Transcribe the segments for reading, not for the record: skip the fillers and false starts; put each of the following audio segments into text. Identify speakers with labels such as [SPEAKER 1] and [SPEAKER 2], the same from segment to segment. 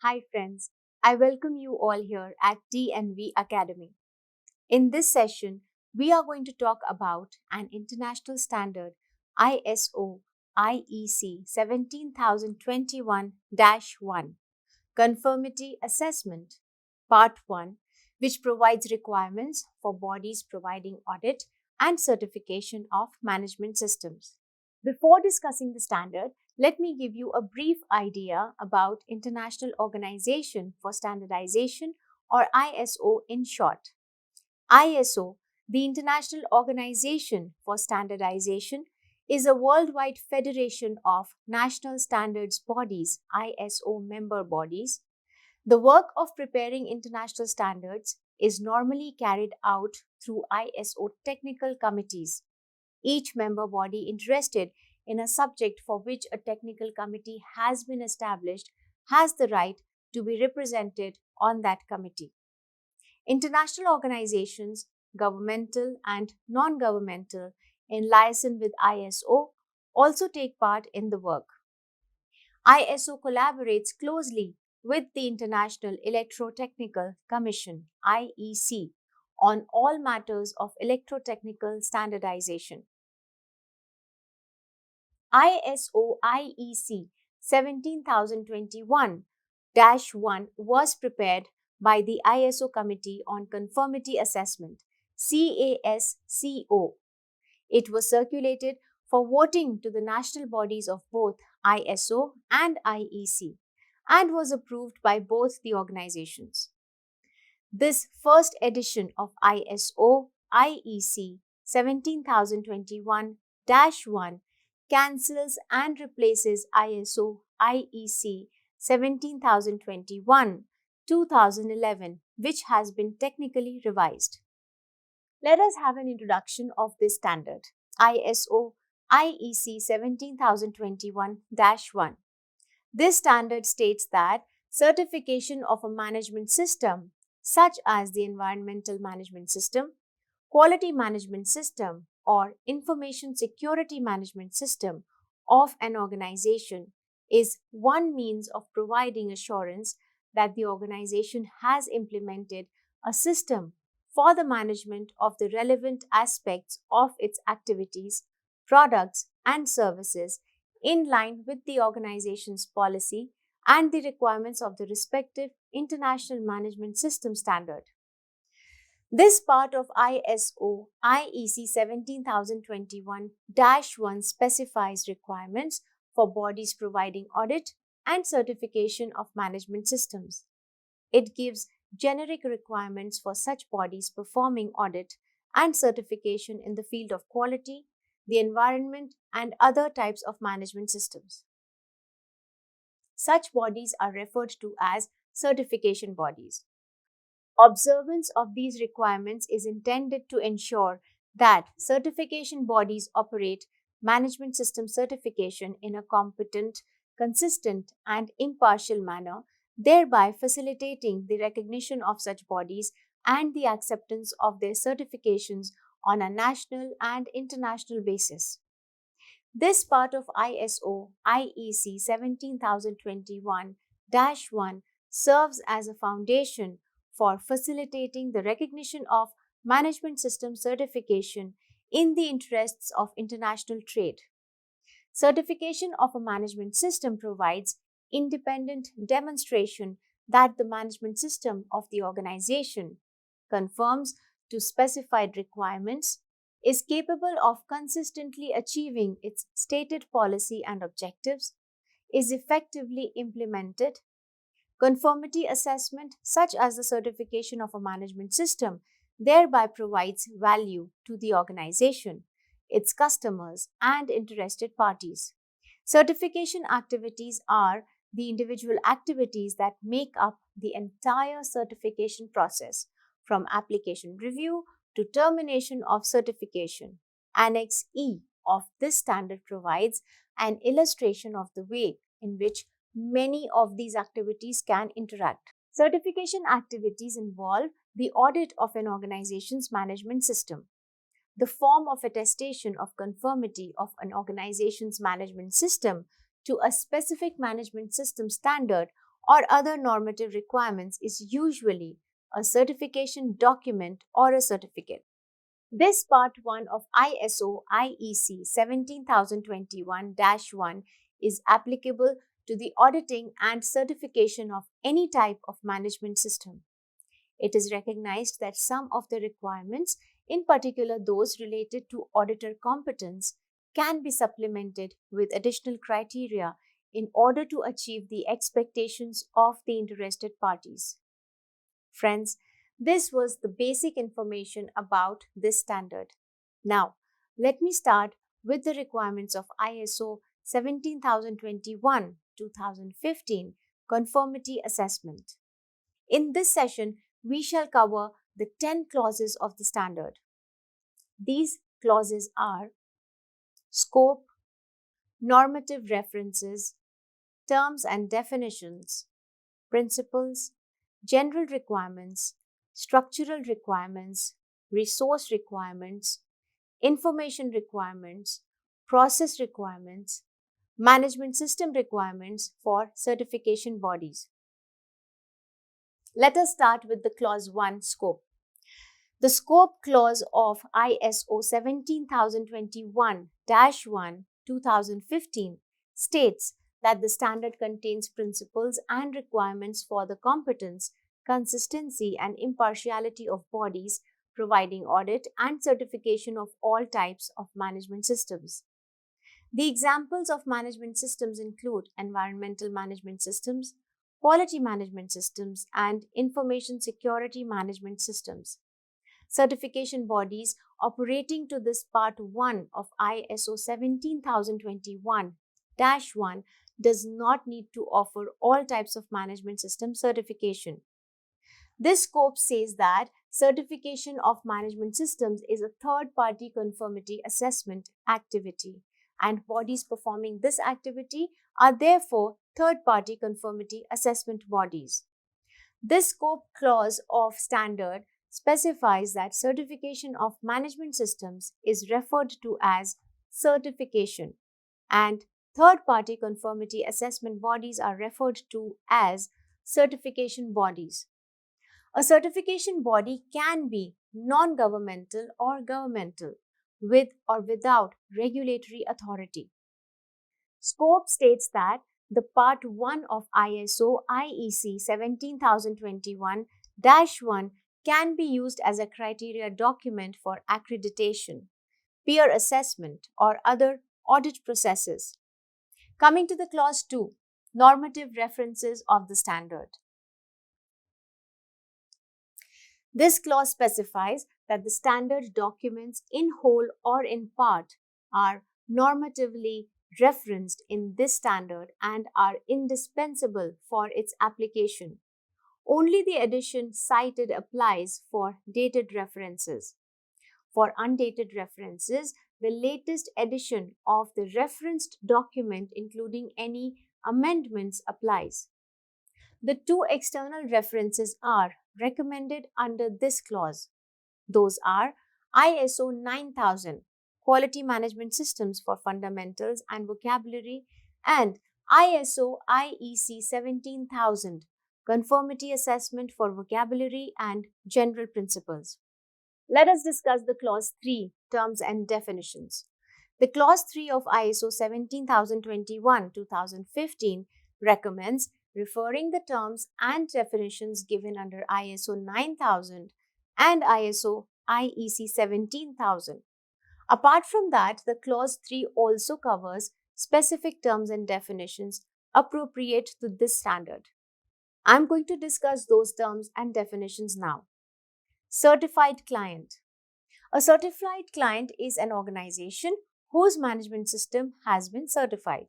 [SPEAKER 1] Hi friends, I welcome you all here at TNV Academy. In this session, we are going to talk about an international standard ISO IEC 17021-1 Conformity Assessment Part 1, which provides requirements for bodies providing audit and certification of management systems. Before discussing the standard, let me give you a brief idea about International Organization for Standardization, or ISO in short. ISO, the International Organization for Standardization, is a worldwide federation of national standards bodies, ISO member bodies. The work of preparing international standards is normally carried out through ISO technical committees. Each member body interested in a subject for which a technical committee has been established has the right to be represented on that committee. International organizations, governmental and non governmental, in liaison with ISO, also take part in the work. ISO collaborates closely with the International Electrotechnical Commission (IEC) on all matters of electrotechnical standardization. ISO IEC 17021-1 was prepared by the ISO Committee on Conformity Assessment CASCO. It was circulated for voting to the national bodies of both ISO and IEC and was approved by both the organizations. This first edition of ISO IEC 17021-1 cancels and replaces ISO IEC 17021-2011, which has been technically revised. Let us have an introduction of this standard, ISO IEC 17021-1. This standard states that certification of a management system, such as the environmental management system, quality management system, or information security management system of an organization, is one means of providing assurance that the organization has implemented a system for the management of the relevant aspects of its activities, products, and services in line with the organization's policy and the requirements of the respective International Management System standard. This part of ISO IEC 17021-1 specifies requirements for bodies providing audit and certification of management systems. It gives generic requirements for such bodies performing audit and certification in the field of quality, the environment, and other types of management systems. Such bodies are referred to as certification bodies. Observance of these requirements is intended to ensure that certification bodies operate management system certification in a competent, consistent, and impartial manner, thereby facilitating the recognition of such bodies and the acceptance of their certifications on a national and international basis. This part of ISO IEC 17021-1 serves as a foundation for facilitating the recognition of management system certification in the interests of international trade. Certification of a management system provides independent demonstration that the management system of the organization conforms to specified requirements, is capable of consistently achieving its stated policy and objectives, is effectively implemented. Conformity assessment, such as the certification of a management system, thereby provides value to the organization, its customers, and interested parties. Certification activities are the individual activities that make up the entire certification process, from application review to termination of certification. Annex E of this standard provides an illustration of the way in which many of these activities can interact. Certification activities involve the audit of an organization's management system, the form of attestation of conformity of an organization's management system to a specific management system standard or other normative requirements is usually a certification document or a certificate. This Part 1 of ISO IEC 17021-1 is applicable to the auditing and certification of any type of management system. It is recognized that some of the requirements, in particular those related to auditor competence, can be supplemented with additional criteria in order to achieve the expectations of the interested parties. Friends, this was the basic information about this standard. Now, let me start with the requirements of ISO 17021-2015 Conformity Assessment. In this session, we shall cover the 10 clauses of the standard. These clauses are scope, normative references, terms and definitions, principles, general requirements, structural requirements, resource requirements, information requirements, process requirements, management system requirements for certification bodies. Let us start with the clause 1, scope. The scope clause of ISO 17021-1 2015 states that the standard contains principles and requirements for the competence, consistency, and impartiality of bodies providing audit and certification of all types of management systems. The examples of management systems include environmental management systems, quality management systems, and information security management systems. Certification bodies operating to this Part 1 of ISO 17021-1 does not need to offer all types of management system certification. This scope says that certification of management systems is a third-party conformity assessment activity, and bodies performing this activity are therefore third-party conformity assessment bodies. This scope clause of standard specifies that certification of management systems is referred to as certification, and third-party conformity assessment bodies are referred to as certification bodies. A certification body can be non-governmental or governmental, with or without regulatory authority. Scope states that the Part 1 of ISO IEC 17021-1 can be used as a criteria document for accreditation, peer assessment, or other audit processes. Coming to the clause 2, normative references of the standard. This clause specifies that the standard documents in whole or in part are normatively referenced in this standard and are indispensable for its application. Only the addition cited applies for dated references. For undated references, the latest edition of the referenced document, including any amendments, applies. The two external references are recommended under this clause. Those are ISO 9000, Quality Management Systems for Fundamentals and Vocabulary, and ISO IEC 17000, Conformity Assessment for Vocabulary and General Principles. Let us discuss the clause 3, terms and definitions. The clause 3 of ISO 17021-2015 recommends referring the terms and definitions given under ISO 9000 and ISO IEC 17000. Apart from that, the clause 3 also covers specific terms and definitions appropriate to this standard. I'm going to discuss those terms and definitions now. Certified client. A certified client is an organization whose management system has been certified.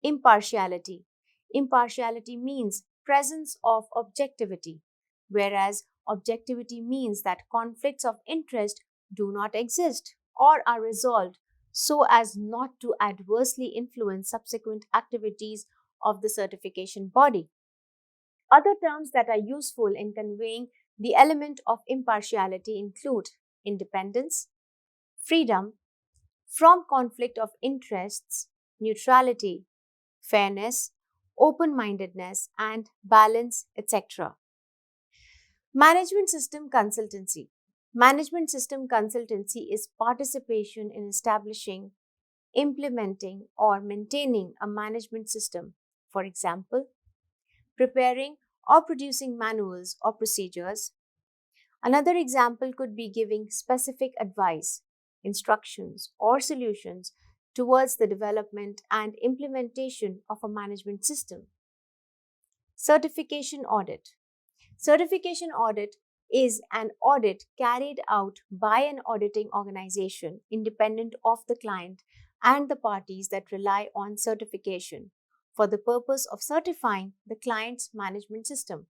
[SPEAKER 1] Impartiality. Impartiality means presence of objectivity, whereas objectivity means that conflicts of interest do not exist or are resolved so as not to adversely influence subsequent activities of the certification body. Other terms that are useful in conveying the element of impartiality include independence, freedom from conflict of interests, neutrality, fairness, open-mindedness, and balance, etc. Management system consultancy. Management system consultancy is participation in establishing, implementing, or maintaining a management system. For example, preparing or producing manuals or procedures. Another example could be giving specific advice, instructions, or solutions towards the development and implementation of a management system. Certification audit. Certification audit is an audit carried out by an auditing organization independent of the client and the parties that rely on certification for the purpose of certifying the client's management system.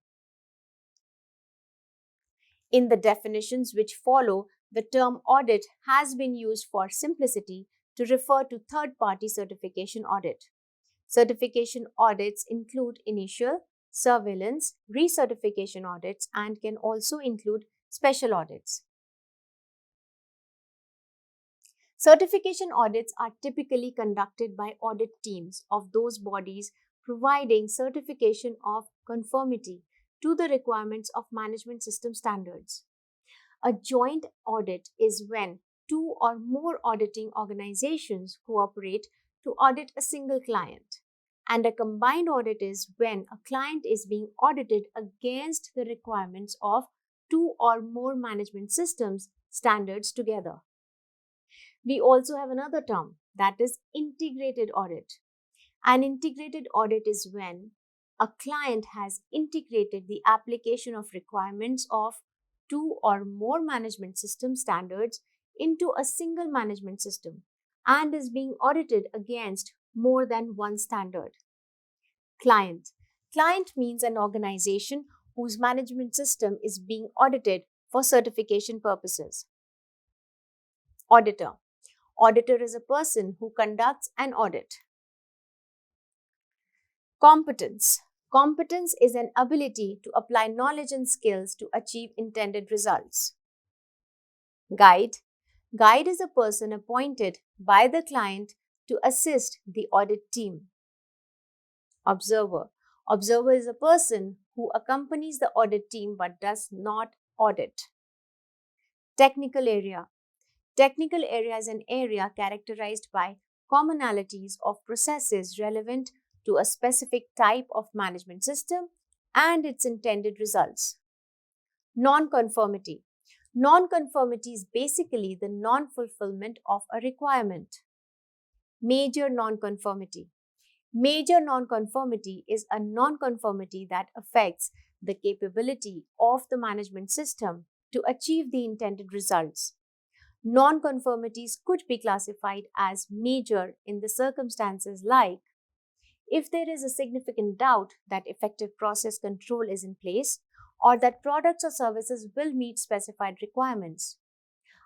[SPEAKER 1] In the definitions which follow, the term audit has been used for simplicity to refer to third-party certification audit. Certification audits include initial, surveillance, recertification audits, and can also include special audits. Certification audits are typically conducted by audit teams of those bodies providing certification of conformity to the requirements of management system standards. A joint audit is when two or more auditing organizations cooperate to audit a single client. And a combined audit is when a client is being audited against the requirements of two or more management systems standards together. We also have another term, that is integrated audit. An integrated audit is when a client has integrated the application of requirements of two or more management system standards into a single management system and is being audited against more than one standard. Client. Client means an organization whose management system is being audited for certification purposes. Auditor. Auditor is a person who conducts an audit. Competence. Competence is an ability to apply knowledge and skills to achieve intended results. Guide. Guide is a person appointed by the client to assist the audit team. Observer. Observer is a person who accompanies the audit team but does not audit. Technical area. Technical area is an area characterized by commonalities of processes relevant to a specific type of management system and its intended results. Non-conformity. Non-conformity is basically the non-fulfillment of a requirement. Major non-conformity. Major non-conformity is a non-conformity that affects the capability of the management system to achieve the intended results. Non-conformities could be classified as major in the circumstances like if there is a significant doubt that effective process control is in place or that products or services will meet specified requirements.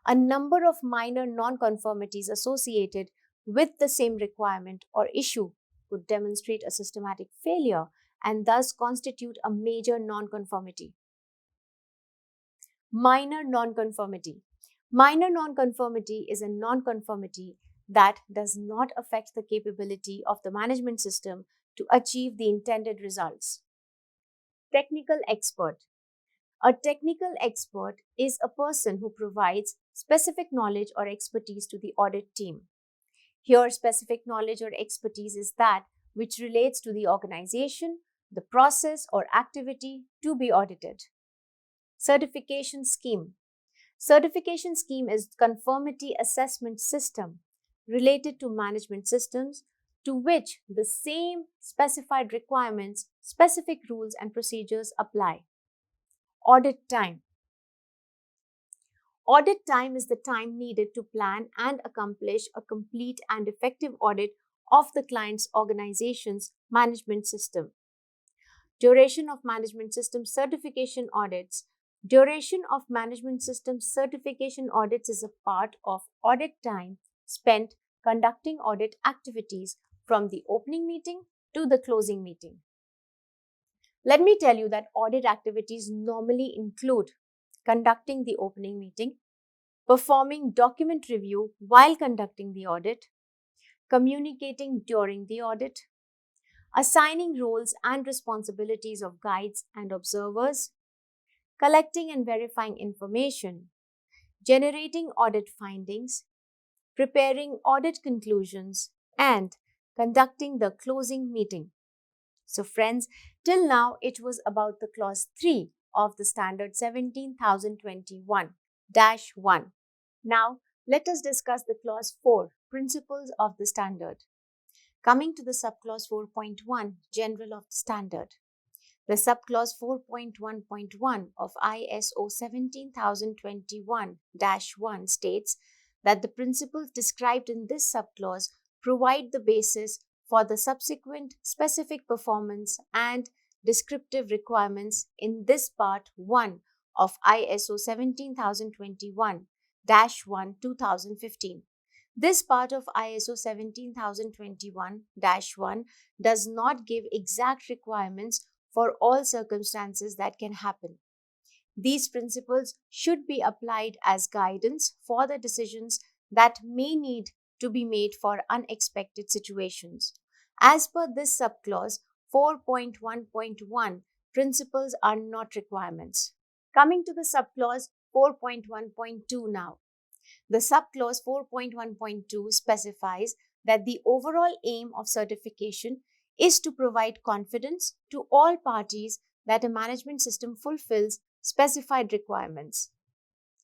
[SPEAKER 1] A number of minor non-conformities associated with the same requirement or issue could demonstrate a systematic failure and thus constitute a major non-conformity. Minor non-conformity. Minor non-conformity is a non-conformity that does not affect the capability of the management system to achieve the intended results. Technical expert. A technical expert is a person who provides specific knowledge or expertise to the audit team. Here, specific knowledge or expertise is that which relates to the organization, the process, or activity to be audited. Certification scheme. Certification scheme is conformity assessment system related to management systems to which the same specified requirements, specific rules and procedures apply. Audit time. Audit time is the time needed to plan and accomplish a complete and effective audit of the client's organization's management system. Duration of management system certification audits. Duration of management system certification audits is a part of audit time spent conducting audit activities from the opening meeting to the closing meeting. Let me tell you that audit activities normally include conducting the opening meeting, performing document review while conducting the audit, communicating during the audit, assigning roles and responsibilities of guides and observers, collecting and verifying information, generating audit findings, preparing audit conclusions, and conducting the closing meeting. So, friends, till now it was about the clause 3 of the standard 17021 1. Now, let us discuss the clause 4, principles of the standard. Coming to the subclause 4.1, general of the standard. The subclause 4.1.1 of ISO 17021-1 states that the principles described in this subclause provide the basis for the subsequent specific performance and descriptive requirements in this part 1 of ISO 17021-1 2015. This part of ISO 17021-1 does not give exact requirements for all circumstances that can happen. These principles should be applied as guidance for the decisions that may need to be made for unexpected situations. As per this subclause 4.1.1, principles are not requirements. Coming to the subclause 4.1.2 now. The subclause 4.1.2 specifies that the overall aim of certification is to provide confidence to all parties that a management system fulfills specified requirements.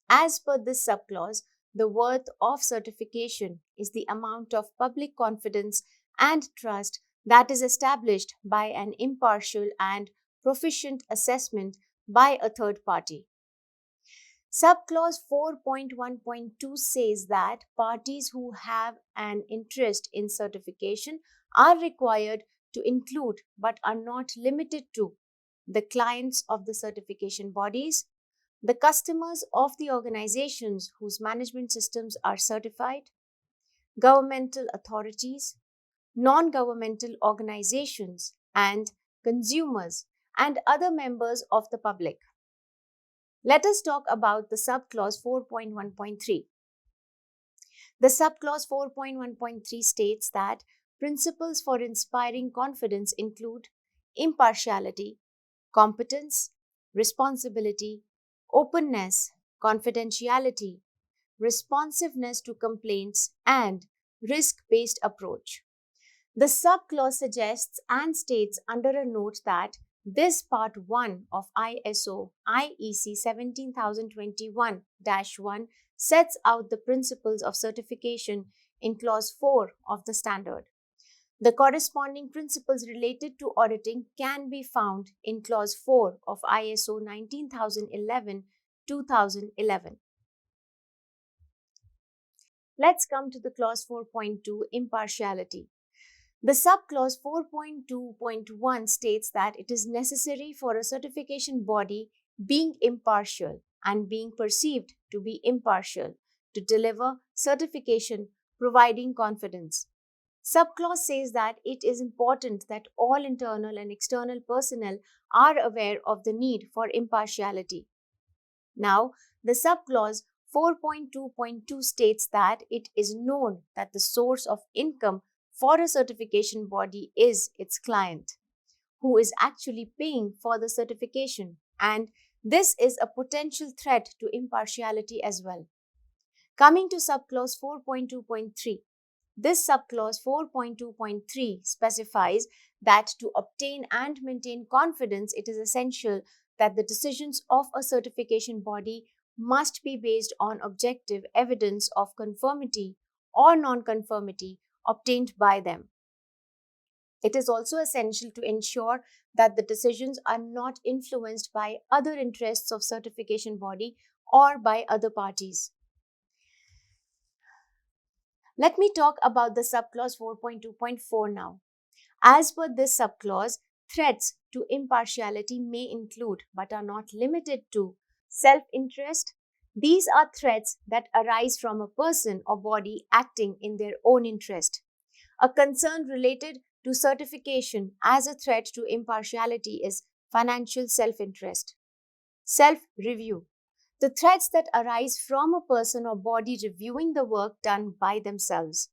[SPEAKER 1] As per this subclause, the worth of certification is the amount of public confidence and trust that is established by an impartial and proficient assessment by a third party. Subclause 4.1.2 says that parties who have an interest in certification are required to include but are not limited to the clients of the certification bodies, the customers of the organizations whose management systems are certified, governmental authorities, non-governmental organizations, and consumers and other members of the public. Let us talk about the subclause 4.1.3. The subclause 4.1.3 states that principles for inspiring confidence include impartiality, competence, responsibility, openness, confidentiality, responsiveness to complaints, and risk-based approach. The subclause suggests and states under a note that this part 1 of ISO IEC 17021-1 sets out the principles of certification in clause 4 of the standard. The corresponding principles related to auditing can be found in clause 4 of ISO 19011-2011. Let's come to the clause 4.2, impartiality. The subclause 4.2.1 states that it is necessary for a certification body being impartial and being perceived to be impartial to deliver certification providing confidence. Subclause says that it is important that all internal and external personnel are aware of the need for impartiality. Now, the subclause 4.2.2 states that it is known that the source of income for a certification body is its client, who is actually paying for the certification, and this is a potential threat to impartiality as well. Coming to subclause 4.2.3, this subclause 4.2.3 specifies that to obtain and maintain confidence, it is essential that the decisions of a certification body must be based on objective evidence of conformity or non-conformity obtained by them. It is also essential to ensure that the decisions are not influenced by other interests of certification body or by other parties. Let me talk about the subclause 4.2.4 now. As per this subclause, threats to impartiality may include but are not limited to self-interest. These are threats that arise from a person or body acting in their own interest. A concern related to certification as a threat to impartiality is financial self-interest. Self-review. The threats that arise from a person or body reviewing the work done by themselves.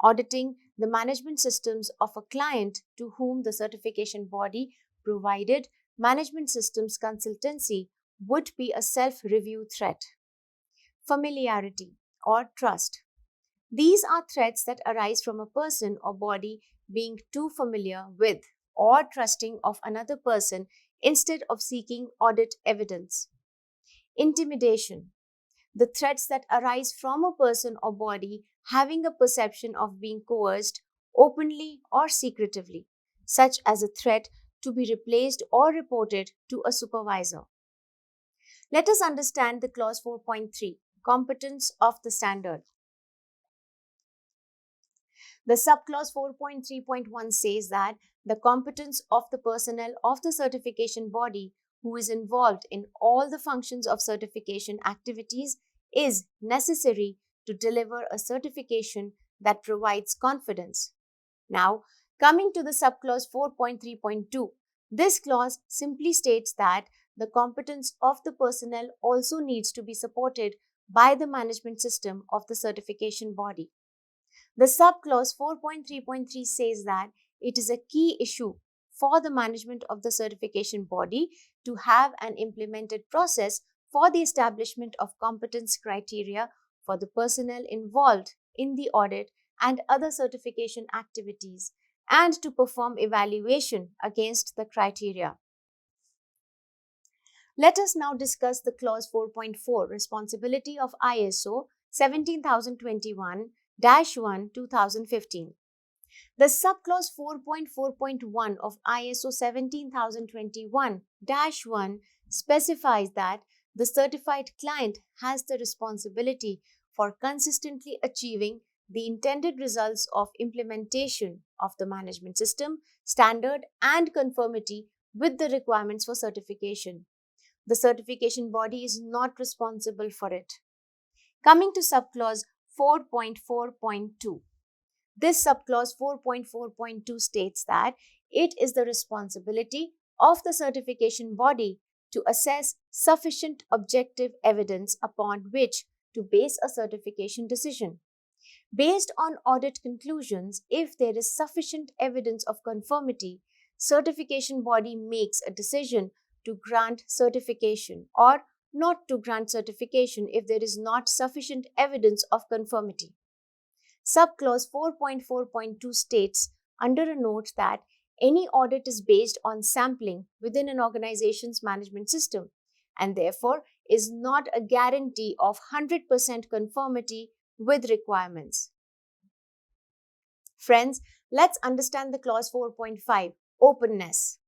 [SPEAKER 1] auditing the management systems of a client to whom the certification body provided management systems consultancy would be a self-review threat. Familiarity or trust. These are threats that arise from a person or body being too familiar with or trusting of another person instead of seeking audit evidence. Intimidation. The threats that arise from a person or body having a perception of being coerced openly or secretively, such as a threat to be replaced or reported to a supervisor. Let us understand the clause 4.3, competence of the standard. The subclause 4.3.1 says that the competence of the personnel of the certification body who is involved in all the functions of certification activities is necessary to deliver a certification that provides confidence. Now, coming to the subclause 4.3.2, this clause simply states that the competence of the personnel also needs to be supported by the management system of the certification body. The subclause 4.3.3 says that it is a key issue for the management of the certification body to have an implemented process for the establishment of competence criteria for the personnel involved in the audit and other certification activities, and to perform evaluation against the criteria. Let us now discuss the clause 4.4, responsibility of ISO 17021-1 2015. The subclause 4.4.1 of ISO 17021-1 specifies that the certified client has the responsibility for consistently achieving the intended results of implementation of the management system, standard, and conformity with the requirements for certification. The certification body is not responsible for it. Coming to subclause 4.4.2. This subclause 4.4.2 states that it is the responsibility of the certification body to assess sufficient objective evidence upon which to base a certification decision. Based on audit conclusions, if there is sufficient evidence of conformity, certification body makes a decision to grant certification or not to grant certification if there is not sufficient evidence of conformity. Subclause 4.4.2 states under a note that any audit is based on sampling within an organization's management system and therefore is not a guarantee of 100% conformity with requirements. Friends, let's understand the clause 4.5, openness.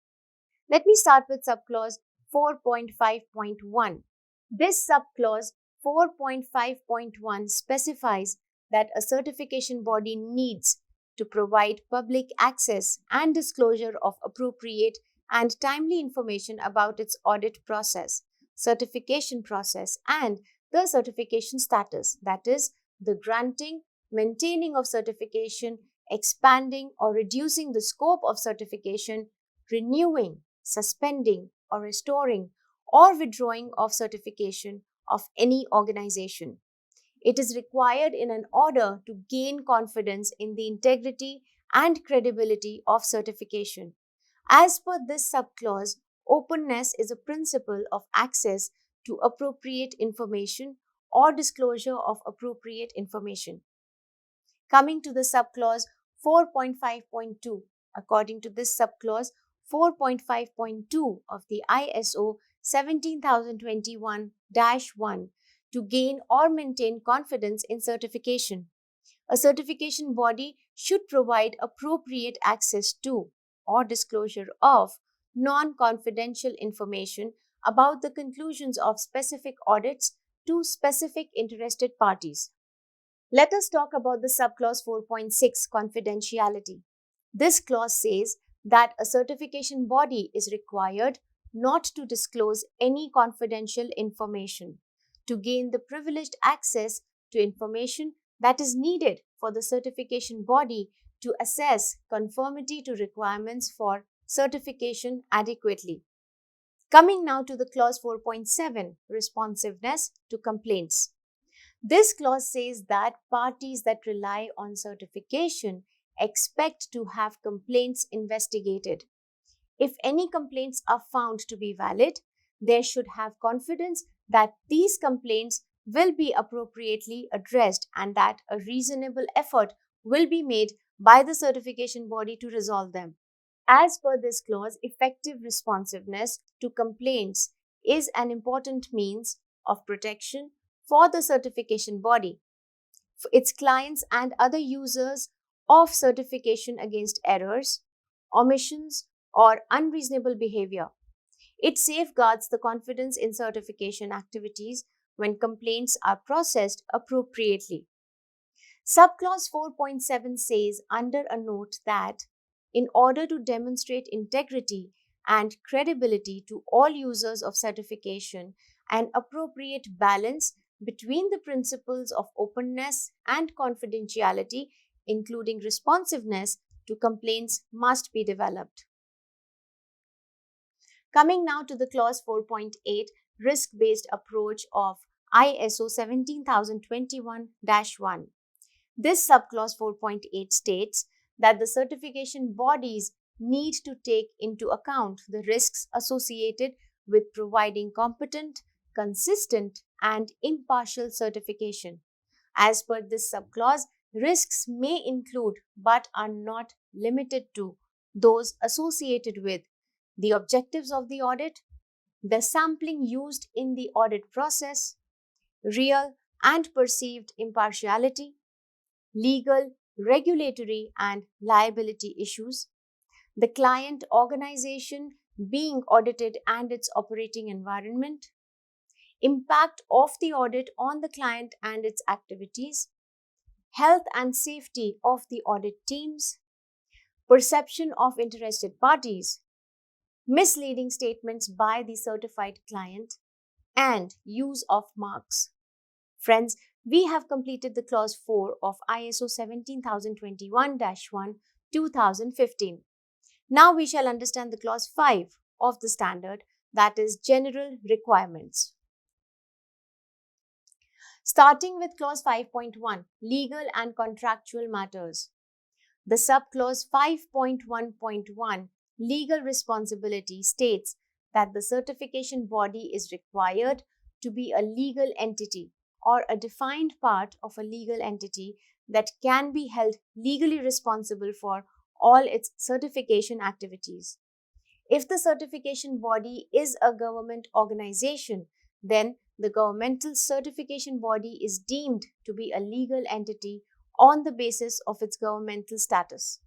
[SPEAKER 1] Let me start with subclause 4.5.1. This subclause 4.5.1 specifies that a certification body needs to provide public access and disclosure of appropriate and timely information about its audit process, certification process, and the certification status, that is, the granting, maintaining of certification, expanding or reducing the scope of certification, renewing, suspending or restoring or withdrawing of certification of any organization. It is required in an order to gain confidence in the integrity and credibility of certification. As per this subclause, openness is a principle of access to appropriate information or disclosure of appropriate information. Coming to the subclause 4.5.2, according to this subclause, 4.5.2 of the ISO 17021-1 to gain or maintain confidence in certification. A certification body should provide appropriate access to or disclosure of non-confidential information about the conclusions of specific audits to specific interested parties. Let us talk about the subclause 4.6, confidentiality. This clause says that a certification body is required not to disclose any confidential information to gain the privileged access to information that is needed for the certification body to assess conformity to requirements for certification adequately. Coming now to the clause 4.7, responsiveness to complaints. This clause says that parties that rely on certification expect to have complaints investigated. If any complaints are found to be valid, they should have confidence that these complaints will be appropriately addressed and that a reasonable effort will be made by the certification body to resolve them. As per this clause, effective responsiveness to complaints is an important means of protection for the certification body, for its clients, and other users of certification against errors, omissions, or unreasonable behavior. It safeguards the confidence in certification activities when complaints are processed appropriately. Subclause 4.7 says under a note that in order to demonstrate integrity and credibility to all users of certification, an appropriate balance between the principles of openness and confidentiality, including responsiveness to complaints, must be developed. Coming now to the clause 4.8, risk-based approach of ISO 17021-1. This subclause 4.8 states that the certification bodies need to take into account the risks associated with providing competent, consistent, and impartial certification. As per this subclause, risks may include but are not limited to those associated with the objectives of the audit, the sampling used in the audit process, real and perceived impartiality, legal, regulatory, and liability issues, the client organization being audited and its operating environment, impact of the audit on the client and its activities, health and safety of the audit teams, perception of interested parties, misleading statements by the certified client, and use of marks. Friends, we have completed the clause 4 of ISO 17021-1 2015. Now we shall understand the clause 5 of the standard, that is general requirements. Starting with clause 5.1, legal and contractual matters. The subclause 5.1.1, legal responsibility, states that the certification body is required to be a legal entity or a defined part of a legal entity that can be held legally responsible for all its certification activities. If the certification body is a government organization, then the governmental certification body is deemed to be a legal entity on the basis of its governmental status.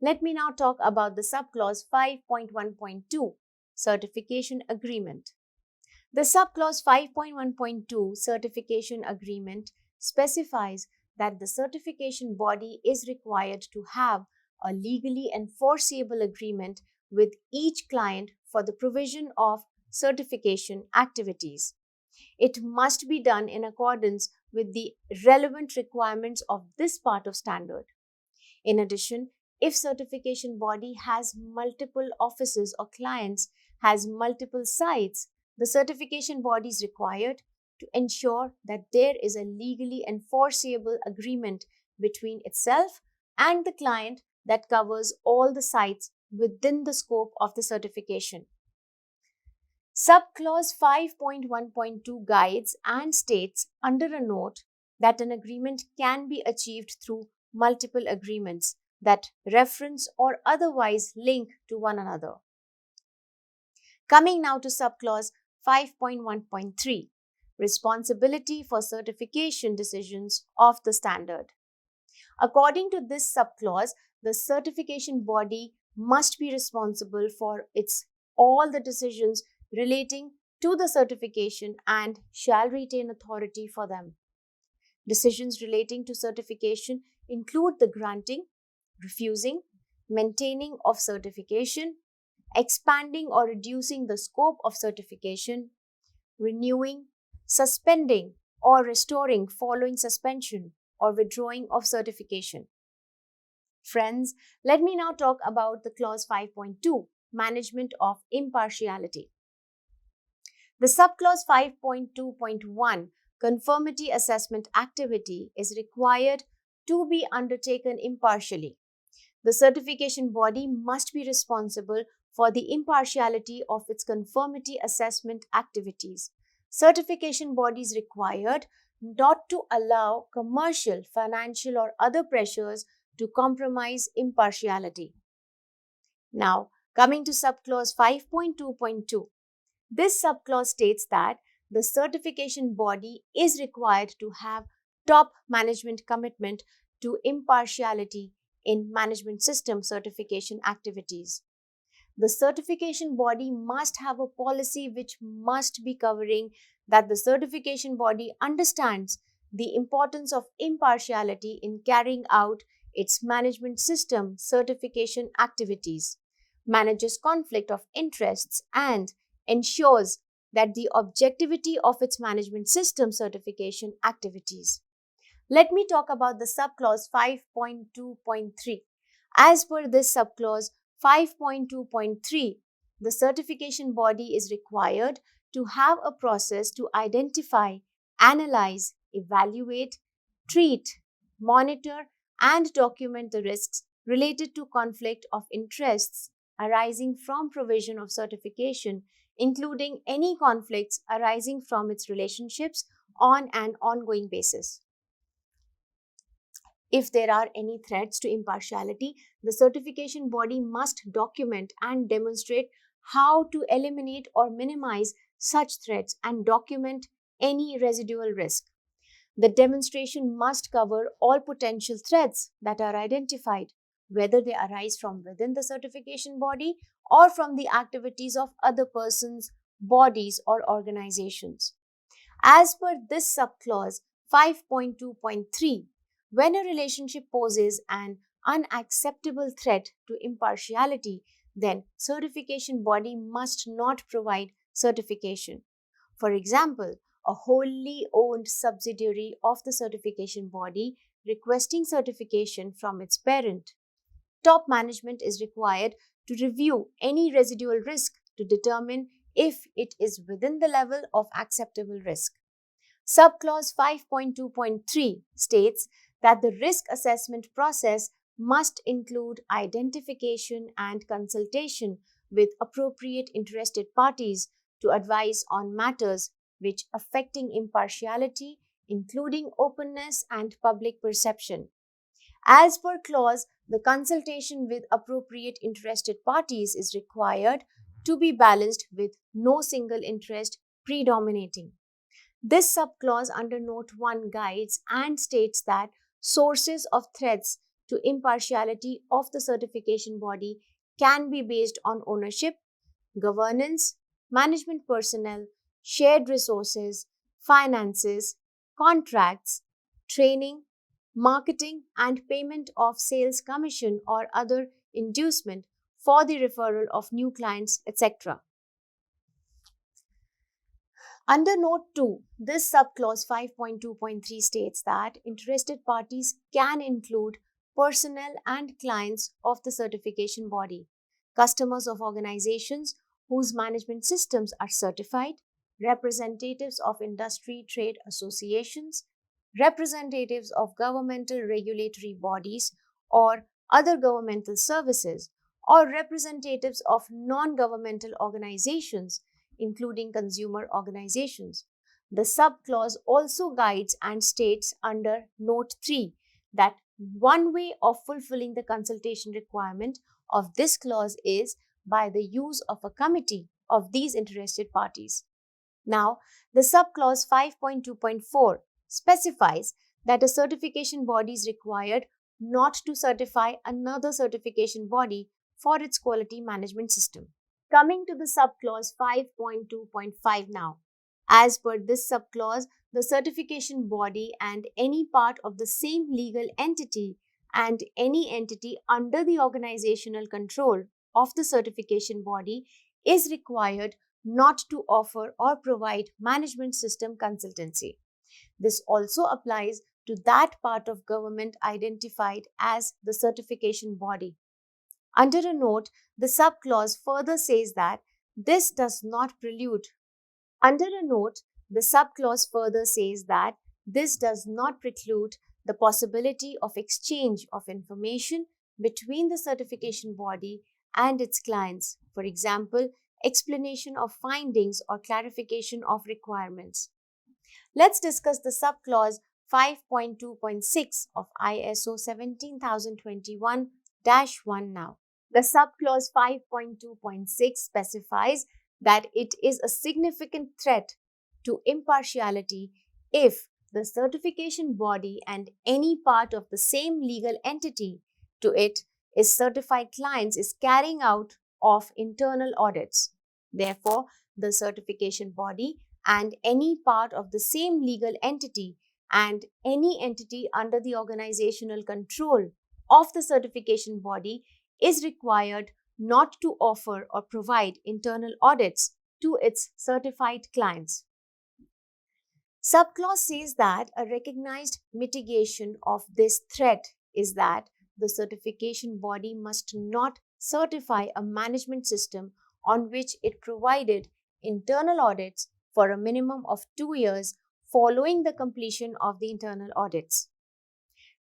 [SPEAKER 1] Let me now talk about the subclause 5.1.2, certification agreement. The subclause 5.1.2 certification agreement specifies that the certification body is required to have a legally enforceable agreement with each client for the provision of certification activities. It must be done in accordance with the relevant requirements of this part of standard. In addition, if certification body has multiple offices or clients, has multiple sites, the certification body is required to ensure that there is a legally enforceable agreement between itself and the client that covers all the sites within the scope of the certification. Subclause 5.1.2 guides and states under a note that an agreement can be achieved through multiple agreements that reference or otherwise link to one another. Coming now to subclause 5.1.3, responsibility for certification decisions of the standard. According to this subclause, the certification body must be responsible for all the decisions relating to the certification and shall retain authority for them. Decisions relating to certification include the granting, refusing, maintaining of certification, expanding or reducing the scope of certification, renewing, suspending, or restoring following suspension or withdrawing of certification. Friends, let me now talk about the clause 5.2, management of impartiality. The subclause 5.2.1 conformity assessment activity is required to be undertaken impartially. The certification body must be responsible for the impartiality of its conformity assessment activities. Certification body is required not to allow commercial, financial, or other pressures to compromise impartiality. Now, coming to subclause 5.2.2, this subclause states that the certification body is required to have top management commitment to impartiality in management system certification activities. The certification body must have a policy which must be covering that the certification body understands the importance of impartiality in carrying out its management system certification activities, manages conflict of interests, and ensures that the objectivity of its management system certification activities. Let me talk about the subclause 5.2.3. As per this subclause 5.2.3, the certification body is required to have a process to identify, analyze, evaluate, treat, monitor, and document the risks related to conflict of interests arising from provision of certification, including any conflicts arising from its relationships on an ongoing basis. If there are any threats to impartiality, the certification body must document and demonstrate how to eliminate or minimize such threats and document any residual risk. The demonstration must cover all potential threats that are identified, whether they arise from within the certification body or from the activities of other persons, bodies, or organizations. As per this subclause 5.2.3, when a relationship poses an unacceptable threat to impartiality, then certification body must not provide certification. For example, a wholly owned subsidiary of the certification body requesting certification from its parent. Top management is required to review any residual risk to determine if it is within the level of acceptable risk. Subclause 5.2.3 states that the risk assessment process must include identification and consultation with appropriate interested parties to advise on matters which affecting impartiality, including openness and public perception. As per clause, the consultation with appropriate interested parties is required to be balanced with no single interest predominating. This subclause under Note 1 guides and states that sources of threats to impartiality of the certification body can be based on ownership, governance, management personnel, shared resources, finances, contracts, training, marketing, and payment of sales commission or other inducement for the referral of new clients, etc. Under Note 2, this subclause 5.2.3 states that interested parties can include personnel and clients of the certification body, customers of organizations whose management systems are certified, representatives of industry trade associations, representatives of governmental regulatory bodies or other governmental services, or representatives of non-governmental organizations including consumer organizations. The subclause also guides and states under Note 3 that one way of fulfilling the consultation requirement of this clause is by the use of a committee of these interested parties. Now, the subclause 5.2.4 specifies that a certification body is required not to certify another certification body for its quality management system. Coming to the subclause 5.2.5 now. As per this subclause, the certification body and any part of the same legal entity and any entity under the organizational control of the certification body is required not to offer or provide management system consultancy. This also applies to that part of government identified as the certification body. Under a note, the subclause further says that this does not prelude. Under a note, the subclause further says that this does not preclude the possibility of exchange of information between the certification body and its clients, for example, explanation of findings or clarification of requirements. Let's discuss the subclause 5.2.6 of ISO 17021-1 now. The subclause 5.2.6 specifies that it is a significant threat to impartiality if the certification body and any part of the same legal entity to it is certified clients is carrying out of internal audits. Therefore, the certification body and any part of the same legal entity and any entity under the organizational control of the certification body is required not to offer or provide internal audits to its certified clients. Subclause says that a recognized mitigation of this threat is that the certification body must not certify a management system on which it provided internal audits for a minimum of 2 years following the completion of the internal audits.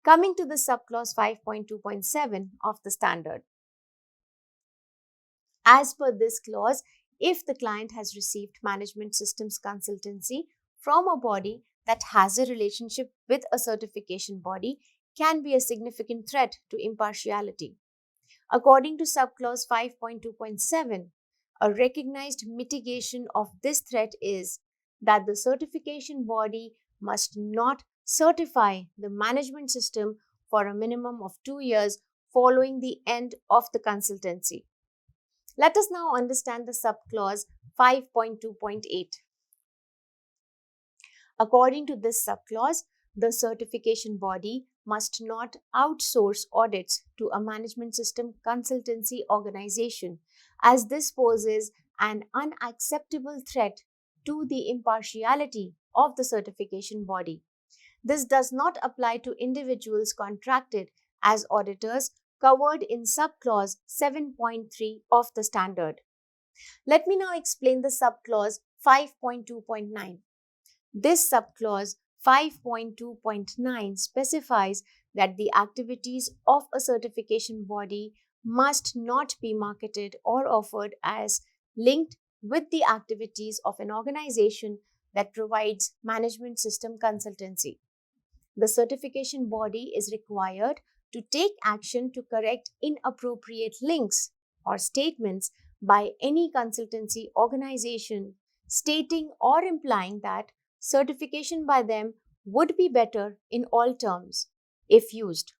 [SPEAKER 1] Coming to the subclause 5.2.7 of the standard. As per this clause, if the client has received management systems consultancy from a body that has a relationship with a certification body, can be a significant threat to impartiality. According to subclause 5.2.7, a recognized mitigation of this threat is that the certification body must not certify the management system for a minimum of 2 years following the end of the consultancy. Let us now understand the subclause 5.2.8. According to this subclause, the certification body must not outsource audits to a management system consultancy organization, as this poses an unacceptable threat to the impartiality of the certification body. This does not apply to individuals contracted as auditors covered in subclause 7.3 of the standard. Let me now explain the subclause 5.2.9. This subclause 5.2.9 specifies that the activities of a certification body must not be marketed or offered as linked with the activities of an organization that provides management system consultancy. The certification body is required to take action to correct inappropriate links or statements by any consultancy organization stating or implying that certification by them would be better in all terms if used.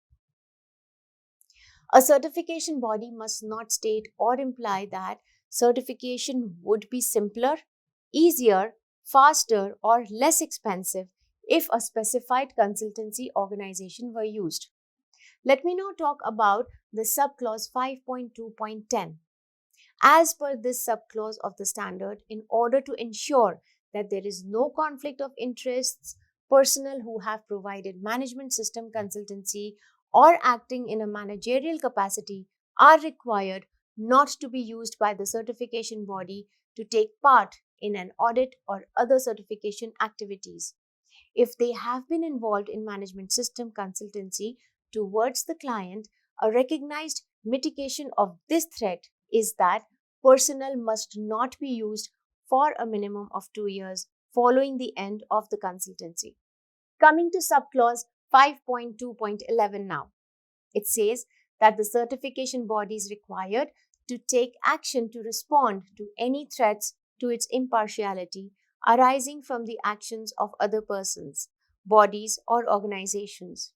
[SPEAKER 1] A certification body must not state or imply that certification would be simpler, easier, faster, or less expensive if a specified consultancy organization were used. Let me now talk about the subclause 5.2.10. As per this subclause of the standard, in order to ensure that there is no conflict of interests, personnel who have provided management system consultancy or acting in a managerial capacity are required not to be used by the certification body to take part in an audit or other certification activities. If they have been involved in management system consultancy towards the client, a recognized mitigation of this threat is that personnel must not be used for a minimum of 2 years following the end of the consultancy. Coming to subclause 5.2.11 now. It says that the certification body is required to take action to respond to any threats to its impartiality arising from the actions of other persons, bodies, or organizations.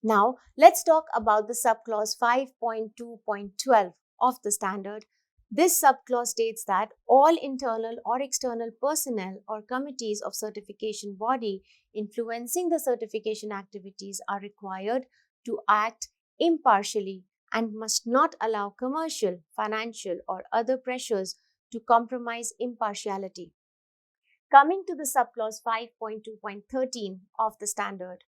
[SPEAKER 1] Now, let's talk about the subclause 5.2.12 of the standard. This subclause states that all internal or external personnel or committees of certification body influencing the certification activities are required to act impartially and must not allow commercial, financial, or other pressures to compromise impartiality. Coming to the subclause 5.2.13 of the standard.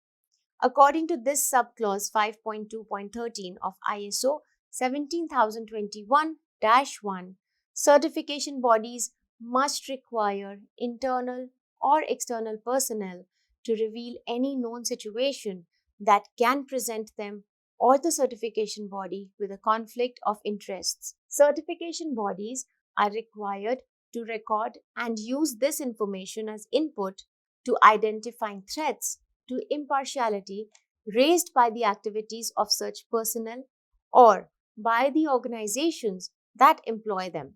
[SPEAKER 1] According to this subclause 5.2.13 of ISO 17021-1, certification bodies must require internal or external personnel to reveal any known situation that can present them or the certification body with a conflict of interests. Certification bodies are required to record and use this information as input to identifying threats to impartiality raised by the activities of such personnel or by the organizations that employ them.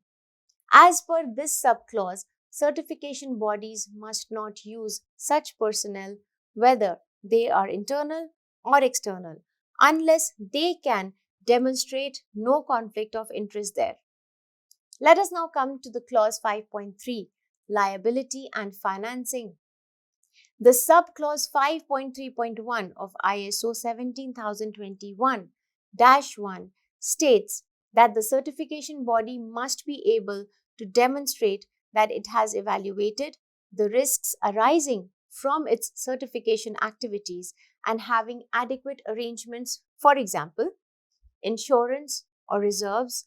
[SPEAKER 1] As per this subclause, certification bodies must not use such personnel, whether they are internal or external, unless they can demonstrate no conflict of interest there. Let us now come to the clause 5.3, liability and financing. The subclause 5.3.1 of ISO 17021-1 states that the certification body must be able to demonstrate that it has evaluated the risks arising from its certification activities and having adequate arrangements, for example, insurance or reserves,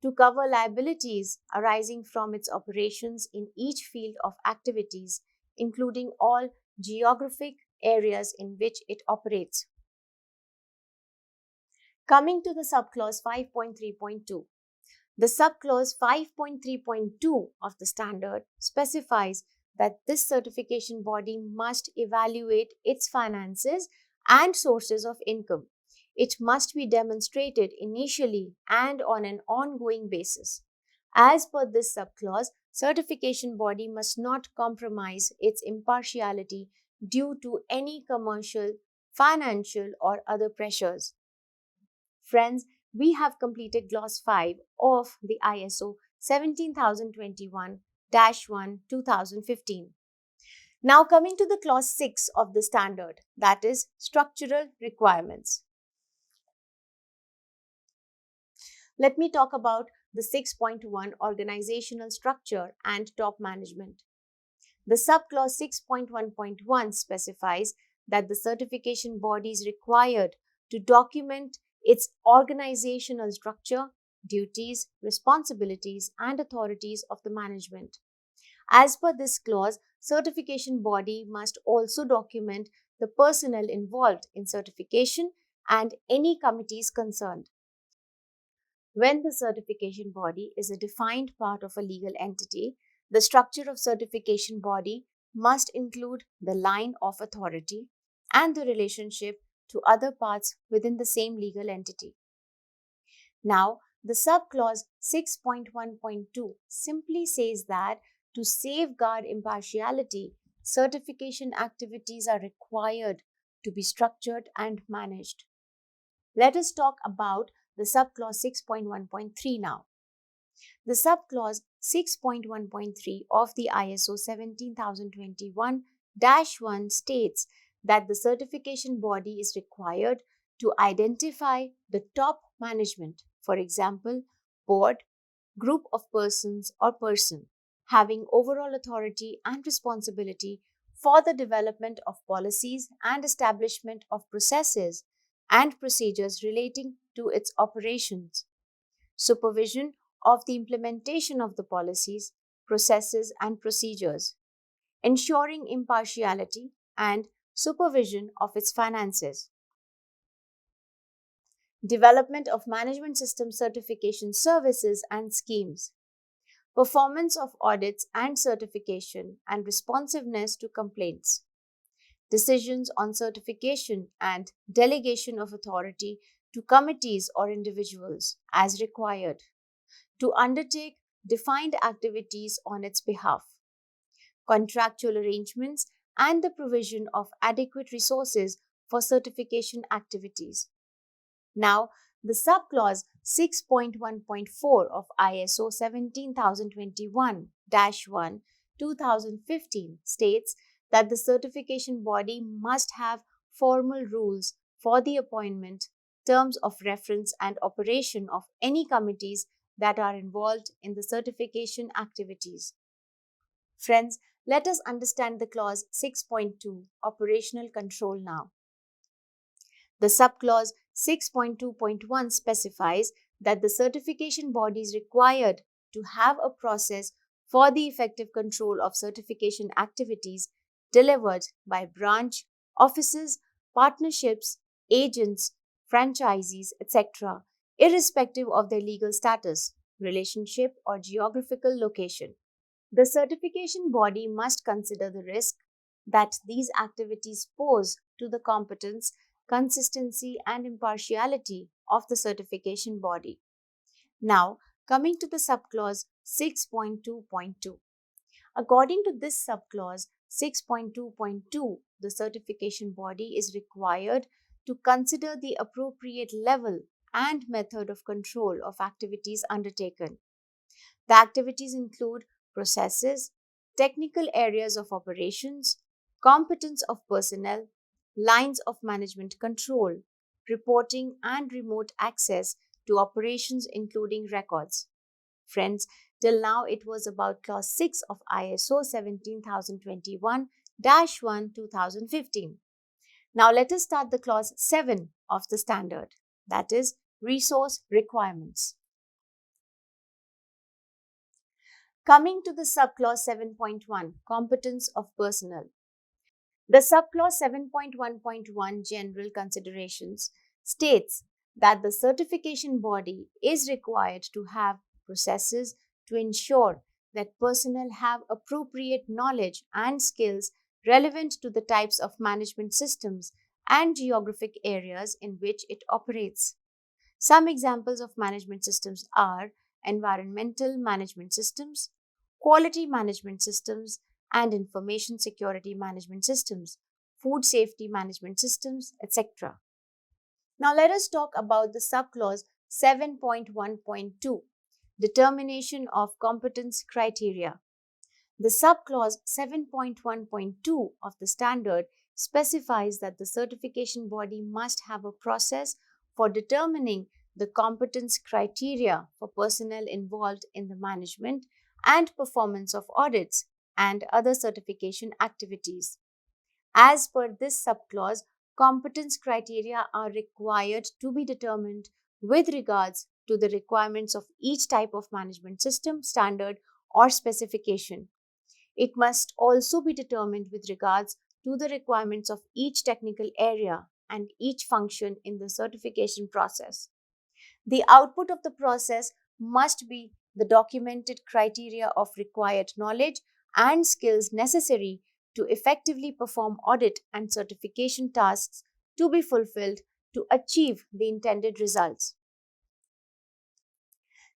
[SPEAKER 1] to cover liabilities arising from its operations in each field of activities, including all geographic areas in which it operates. Coming to the subclause 5.3.2. The subclause 5.3.2 of the standard specifies that this certification body must evaluate its finances and sources of income. It must be demonstrated initially and on an ongoing basis. As per this subclause, certification body must not compromise its impartiality due to any commercial, financial, or other pressures. Friends, we have completed Gloss 5 of the ISO 17021-1 2015. Now coming to the Clause 6 of the standard, that is structural requirements. Let me talk about the 6.1 organizational structure and top management. The subclause 6.1.1 specifies that the certification body is required to document its organizational structure, duties, responsibilities, and authorities of the management. As per this clause, certification body must also document the personnel involved in certification and any committees concerned. When the certification body is a defined part of a legal entity, the structure of certification body must include the line of authority and the relationship to other parts within the same legal entity. Now, the subclause 6.1.2 simply says that to safeguard impartiality, certification activities are required to be structured and managed. Let us talk about the subclause 6.1.3 now. The subclause 6.1.3 of the ISO 17021-1 states that the certification body is required to identify the top management, for example, board, group of persons or person, having overall authority and responsibility for the development of policies and establishment of processes and procedures relating to its operations, supervision of the implementation of the policies, processes, and procedures, ensuring impartiality and supervision of its finances, development of management system certification services and schemes, performance of audits and certification, and responsiveness to complaints, decisions on certification and delegation of authority to committees or individuals as required, to undertake defined activities on its behalf, contractual arrangements, and the provision of adequate resources for certification activities. Now, the subclause 6.1.4 of ISO 17021-1 2015 states that the certification body must have formal rules for the appointment, terms of reference, and operation of any committees that are involved in the certification activities. Friends, let us understand the clause 6.2, operational control now. The subclause 6.2.1 specifies that the certification body is required to have a process for the effective control of certification activities delivered by branch, offices, partnerships, agents, franchisees, etc., irrespective of their legal status, relationship, or geographical location. The certification body must consider the risk that these activities pose to the competence, consistency, and impartiality of the certification body. Now, coming to the subclause 6.2.2. According to this subclause 6.2.2, the certification body is required to consider the appropriate level and method of control of activities undertaken. The activities include processes, technical areas of operations, competence of personnel, lines of management control, reporting, and remote access to operations, including records. Friends, till now it was about clause 6 of ISO 17021 1 2015. Now let us start the clause 7 of the standard, that is, resource requirements. Coming to the subclause 7.1, competence of personnel. The subclause 7.1.1, general considerations, states that the certification body is required to have processes to ensure that personnel have appropriate knowledge and skills relevant to the types of management systems and geographic areas in which it operates. Some examples of management systems are environmental management systems, quality management systems, and information security management systems, food safety management systems, etc. Now let us talk about the subclause 7.1.2, determination of competence criteria. The subclause 7.1.2 of the standard specifies that the certification body must have a process for determining the competence criteria for personnel involved in the management and performance of audits and other certification activities. As per this subclause, competence criteria are required to be determined with regards to the requirements of each type of management system, standard, or specification. It must also be determined with regards to the requirements of each technical area and each function in the certification process. The output of the process must be the documented criteria of required knowledge and skills necessary to effectively perform audit and certification tasks to be fulfilled to achieve the intended results.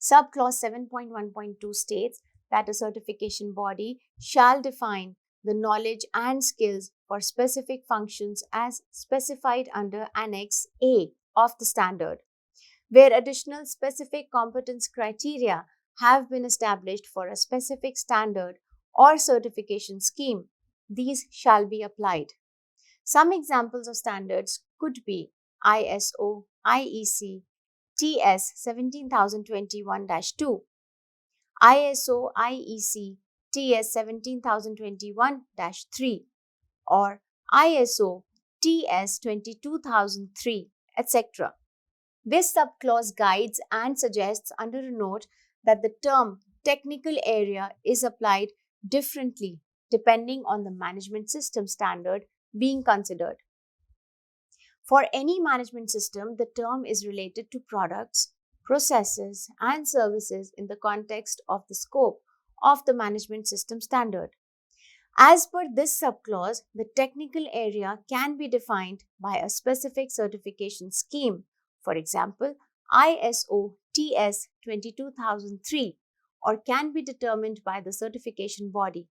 [SPEAKER 1] Subclause 7.1.2 states that a certification body shall define the knowledge and skills for specific functions as specified under Annex A of the standard. Where additional specific competence criteria have been established for a specific standard or certification scheme, these shall be applied. Some examples of standards could be ISO, IEC, TS 17021-2, ISO, IEC, TS 17021-3, or ISO, TS 22003, etc. This subclause guides and suggests under a note that the term technical area is applied differently depending on the management system standard being considered. For any management system, the term is related to products, processes, and services in the context of the scope of the management system standard. As per this subclause, the technical area can be defined by a specific certification scheme, for example, ISO TS 22003, or can be determined by the certification body.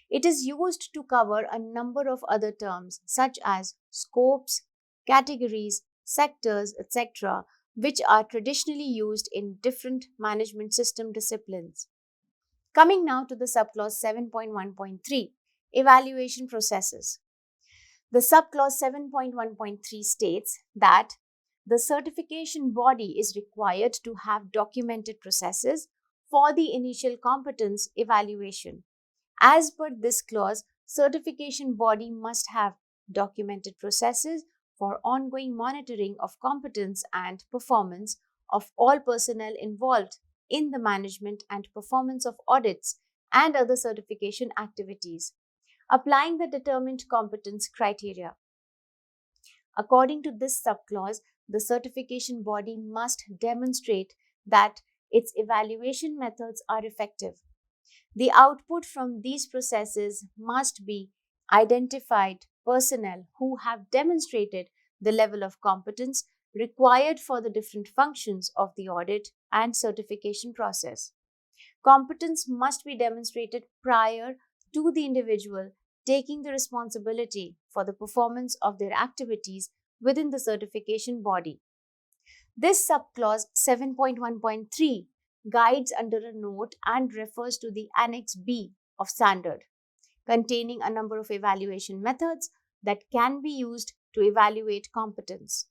[SPEAKER 1] It is used to cover a number of other terms such as scopes, categories, sectors, etc., which are traditionally used in different management system disciplines. Coming now to the subclause 7.1.3, evaluation processes. The subclause 7.1.3 states that the certification body is required to have documented processes for the initial competence evaluation. As per this clause, certification body must have documented processes for ongoing monitoring of competence and performance of all personnel involved in the management and performance of audits and other certification activities. Applying the determined competence criteria. According to this subclause, the certification body must demonstrate that its evaluation methods are effective. The output from these processes must be identified personnel who have demonstrated the level of competence required for the different functions of the audit and certification process. Competence must be demonstrated prior to the individual taking the responsibility for the performance of their activities within the certification body. This subclause 7.1.3 guides under a note and refers to the Annex B of standard, containing a number of evaluation methods that can be used to evaluate competence.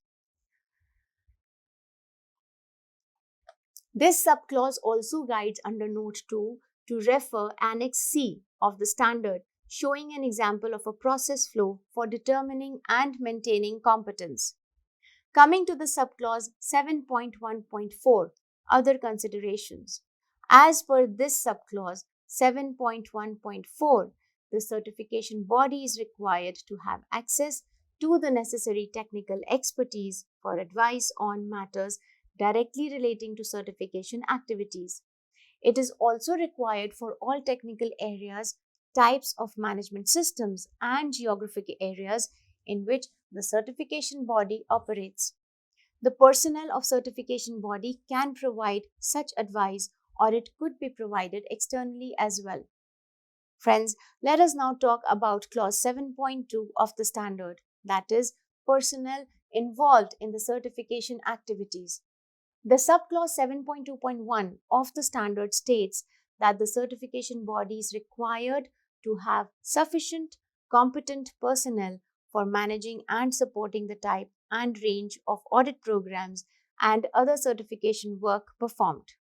[SPEAKER 1] This subclause also guides under Note 2 to refer Annex C of the standard, showing an example of a process flow for determining and maintaining competence. Coming to the subclause 7.1.4, other considerations. As per this subclause 7.1.4, the certification body is required to have access to the necessary technical expertise for advice on matters directly relating to certification activities. It is also required for all technical areas, types of management systems, and geographic areas in which the certification body operates. The personnel of certification body can provide such advice, or it could be provided externally as well. Friends, let us now talk about clause 7.2 of the standard, that is, personnel involved in the certification activities. The subclause 7.2.1 of the standard states that the certification body is required to have sufficient competent personnel for managing and supporting the type and range of audit programs and other certification work performed.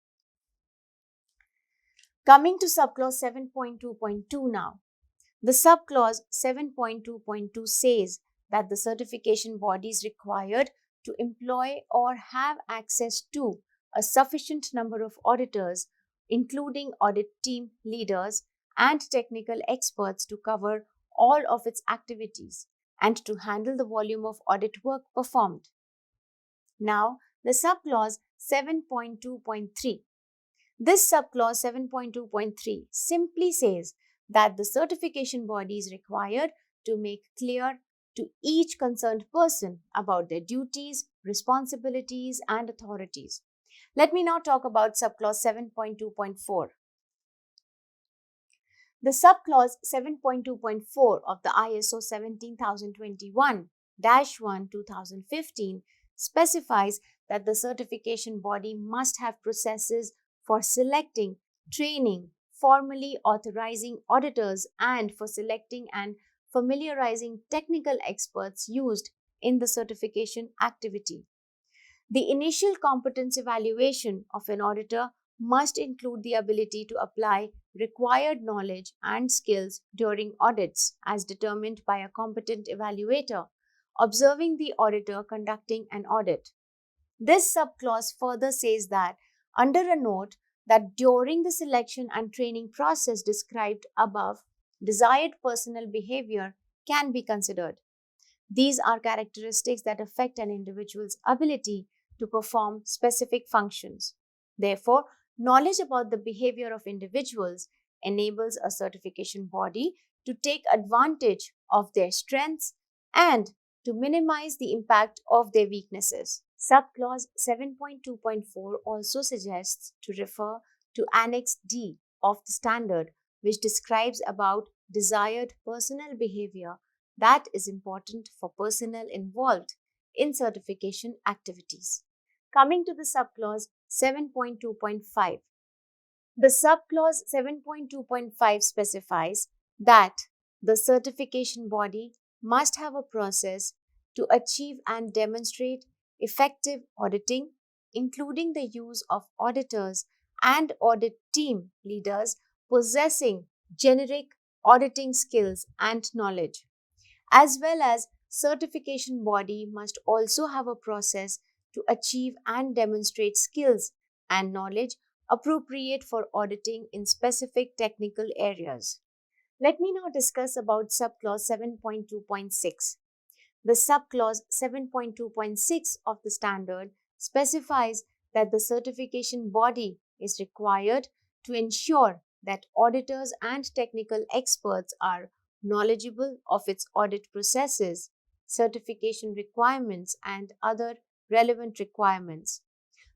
[SPEAKER 1] Coming to subclause 7.2.2 now. The subclause 7.2.2 says that the certification body is required to employ or have access to a sufficient number of auditors, including audit team leaders and technical experts, to cover all of its activities and to handle the volume of audit work performed. Now, the subclause 7.2.3. This subclause 7.2.3 simply says that the certification body is required to make clear to each concerned person about their duties, responsibilities, and authorities. Let me now talk about subclause 7.2.4. The subclause 7.2.4 of the ISO 17021-1 2015 specifies that the certification body must have processes for selecting, training, formally authorizing auditors, and for selecting and familiarizing technical experts used in the certification activity. The initial competence evaluation of an auditor must include the ability to apply required knowledge and skills during audits as determined by a competent evaluator, observing the auditor conducting an audit. This subclause further says that, under a note, that during the selection and training process described above, desired personnel behavior can be considered. These are characteristics that affect an individual's ability to perform specific functions. Therefore, knowledge about the behavior of individuals enables a certification body to take advantage of their strengths and to minimize the impact of their weaknesses. Subclause 7.2.4 also suggests to refer to Annex D of the standard, which describes about desired personnel behavior that is important for personnel involved in certification activities. Coming to the subclause 7.2.5. The subclause 7.2.5 specifies that the certification body must have a process to achieve and demonstrate effective auditing, including the use of auditors and audit team leaders possessing generic auditing skills and knowledge, as well as certification body must also have a process to achieve and demonstrate skills and knowledge appropriate for auditing in specific technical areas. Let me now discuss about subclause 7.2.6. The subclause 7.2.6 of the standard specifies that the certification body is required to ensure that auditors and technical experts are knowledgeable of its audit processes, certification requirements, and other relevant requirements.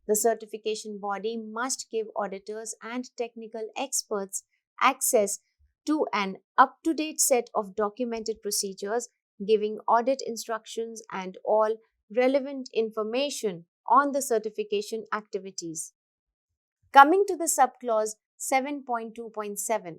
[SPEAKER 1] The certification body must give auditors and technical experts access to an up to date set of documented procedures, giving audit instructions and all relevant information on the certification activities. Coming to the subclause 7.2.7.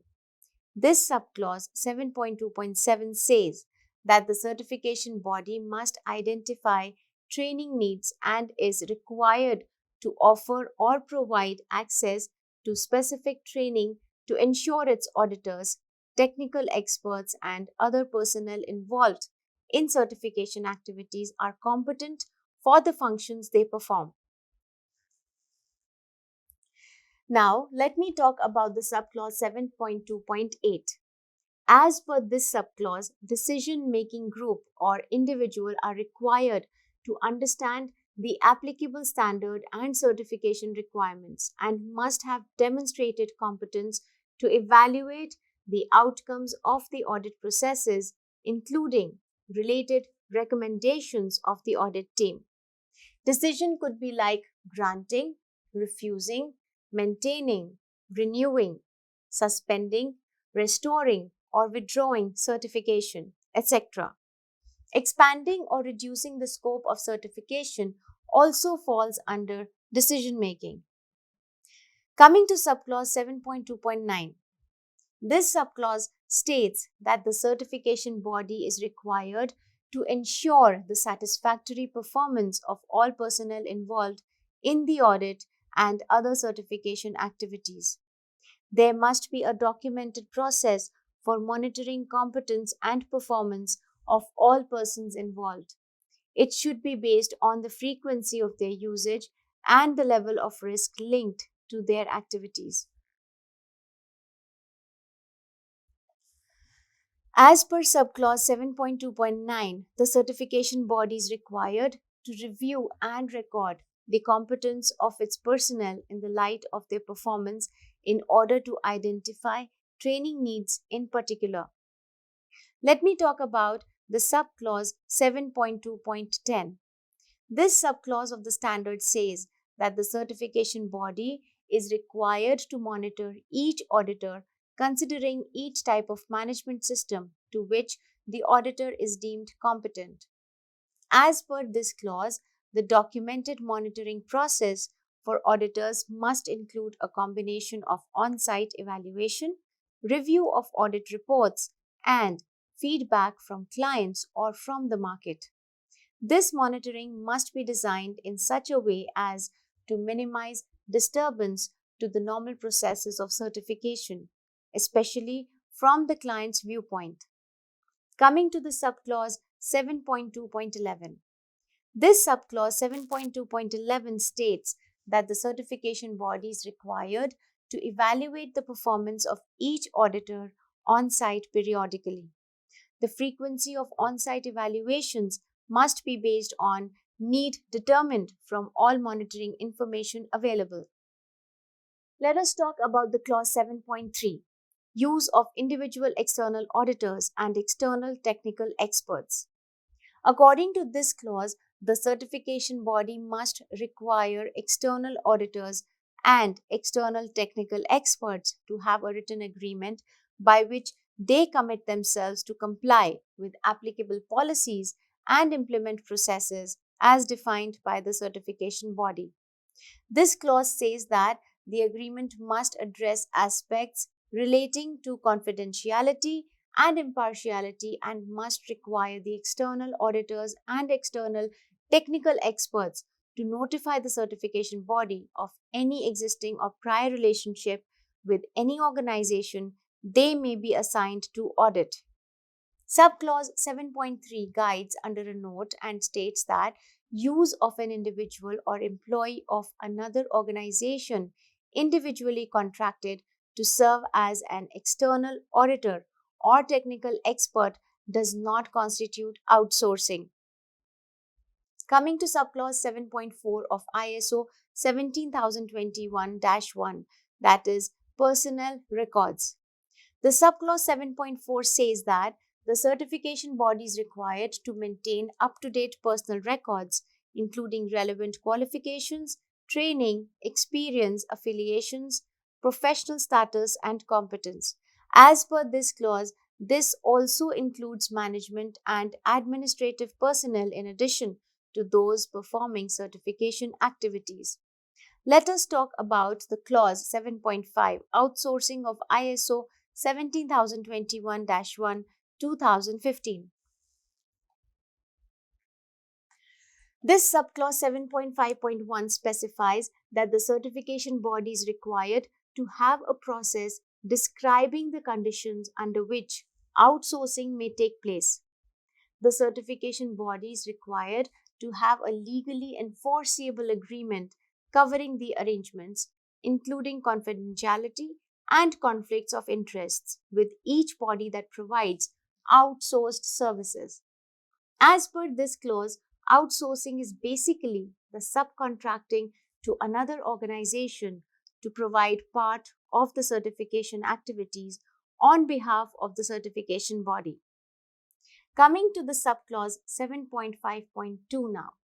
[SPEAKER 1] This subclause 7.2.7 says that the certification body must identify training needs and is required to offer or provide access to specific training to ensure its auditors, technical experts, and other personnel involved in certification activities are competent for the functions they perform. Now, let me talk about the subclause 7.2.8. As per this subclause, decision-making group or individual are required to understand the applicable standard and certification requirements and must have demonstrated competence to evaluate the outcomes of the audit processes, including related recommendations of the audit team. Decision could be like granting, refusing, maintaining, renewing, suspending, restoring, or withdrawing certification, etc. Expanding or reducing the scope of certification also falls under decision making. Coming to subclause 7.2.9. This subclause states that the certification body is required to ensure the satisfactory performance of all personnel involved in the audit and other certification activities. There must be a documented process for monitoring competence and performance of all persons involved. It should be based on the frequency of their usage and the level of risk linked to their activities. As per subclause 7.2.9, the certification body is required to review and record the competence of its personnel in the light of their performance in order to identify training needs in particular. Let me talk about the subclause 7.2.10. This subclause of the standard says that the certification body is required to monitor each auditor considering each type of management system to which the auditor is deemed competent. As per this clause, the documented monitoring process for auditors must include a combination of on site evaluation, review of audit reports, and feedback from clients or from the market. This monitoring must be designed in such a way as to minimize disturbance to the normal processes of certification, especially from the client's viewpoint. Coming to the subclause 7.2.11. This subclause 7.2.11 states that the certification body is required to evaluate the performance of each auditor on site periodically. The frequency of on site evaluations must be based on need determined from all monitoring information available. Let us talk about the clause 7.3, use of individual external auditors and external technical experts. According to this clause, the certification body must require external auditors and external technical experts to have a written agreement by which they commit themselves to comply with applicable policies and implement processes as defined by the certification body. This clause says that the agreement must address aspects relating to confidentiality and impartiality and must require the external auditors and external technical experts to notify the certification body of any existing or prior relationship with any organization they may be assigned to audit. Subclause 7.3 guides under a note and states that use of an individual or employee of another organization individually contracted to serve as an external auditor or technical expert does not constitute outsourcing. Coming to subclause 7.4 of ISO 17021-1, that is personnel records. The subclause 7.4 says that the certification body is required to maintain up-to-date personal records, including relevant qualifications, training, experience, affiliations, professional status, and competence. As per this clause, this also includes management and administrative personnel in addition to those performing certification activities. Let us talk about the clause 7.5, outsourcing of ISO 17021-1 2015. This subclause 7.5.1 specifies that the certification body is required to have a process describing the conditions under which outsourcing may take place. The certification body is required to have a legally enforceable agreement covering the arrangements, including confidentiality and conflicts of interests, with each body that provides outsourced services. As per this clause, outsourcing is basically the subcontracting to another organization to provide part of the certification activities on behalf of the certification body. Coming to the subclause 7.5.2 now.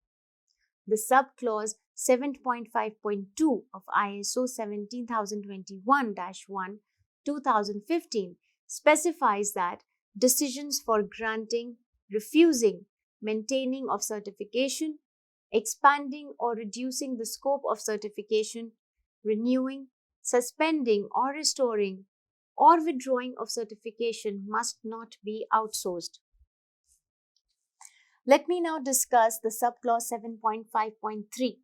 [SPEAKER 1] The subclause 7.5.2 of ISO 17021-1 2015 specifies that decisions for granting, refusing, maintaining of certification, expanding or reducing the scope of certification, renewing, suspending or restoring, or withdrawing of certification must not be outsourced. Let me now discuss the subclause 7.5.3.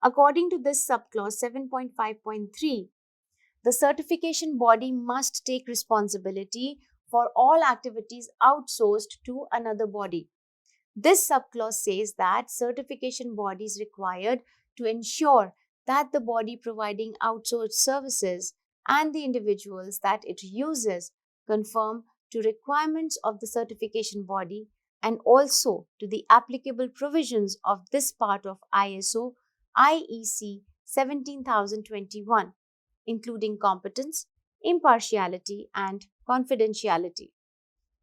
[SPEAKER 1] According to this subclause 7.5.3, the certification body must take responsibility for all activities outsourced to another body. This subclause says that certification body is required to ensure that the body providing outsourced services and the individuals that it uses conform to requirements of the certification body and also to the applicable provisions of this part of ISO IEC 17021, including competence, impartiality, and confidentiality.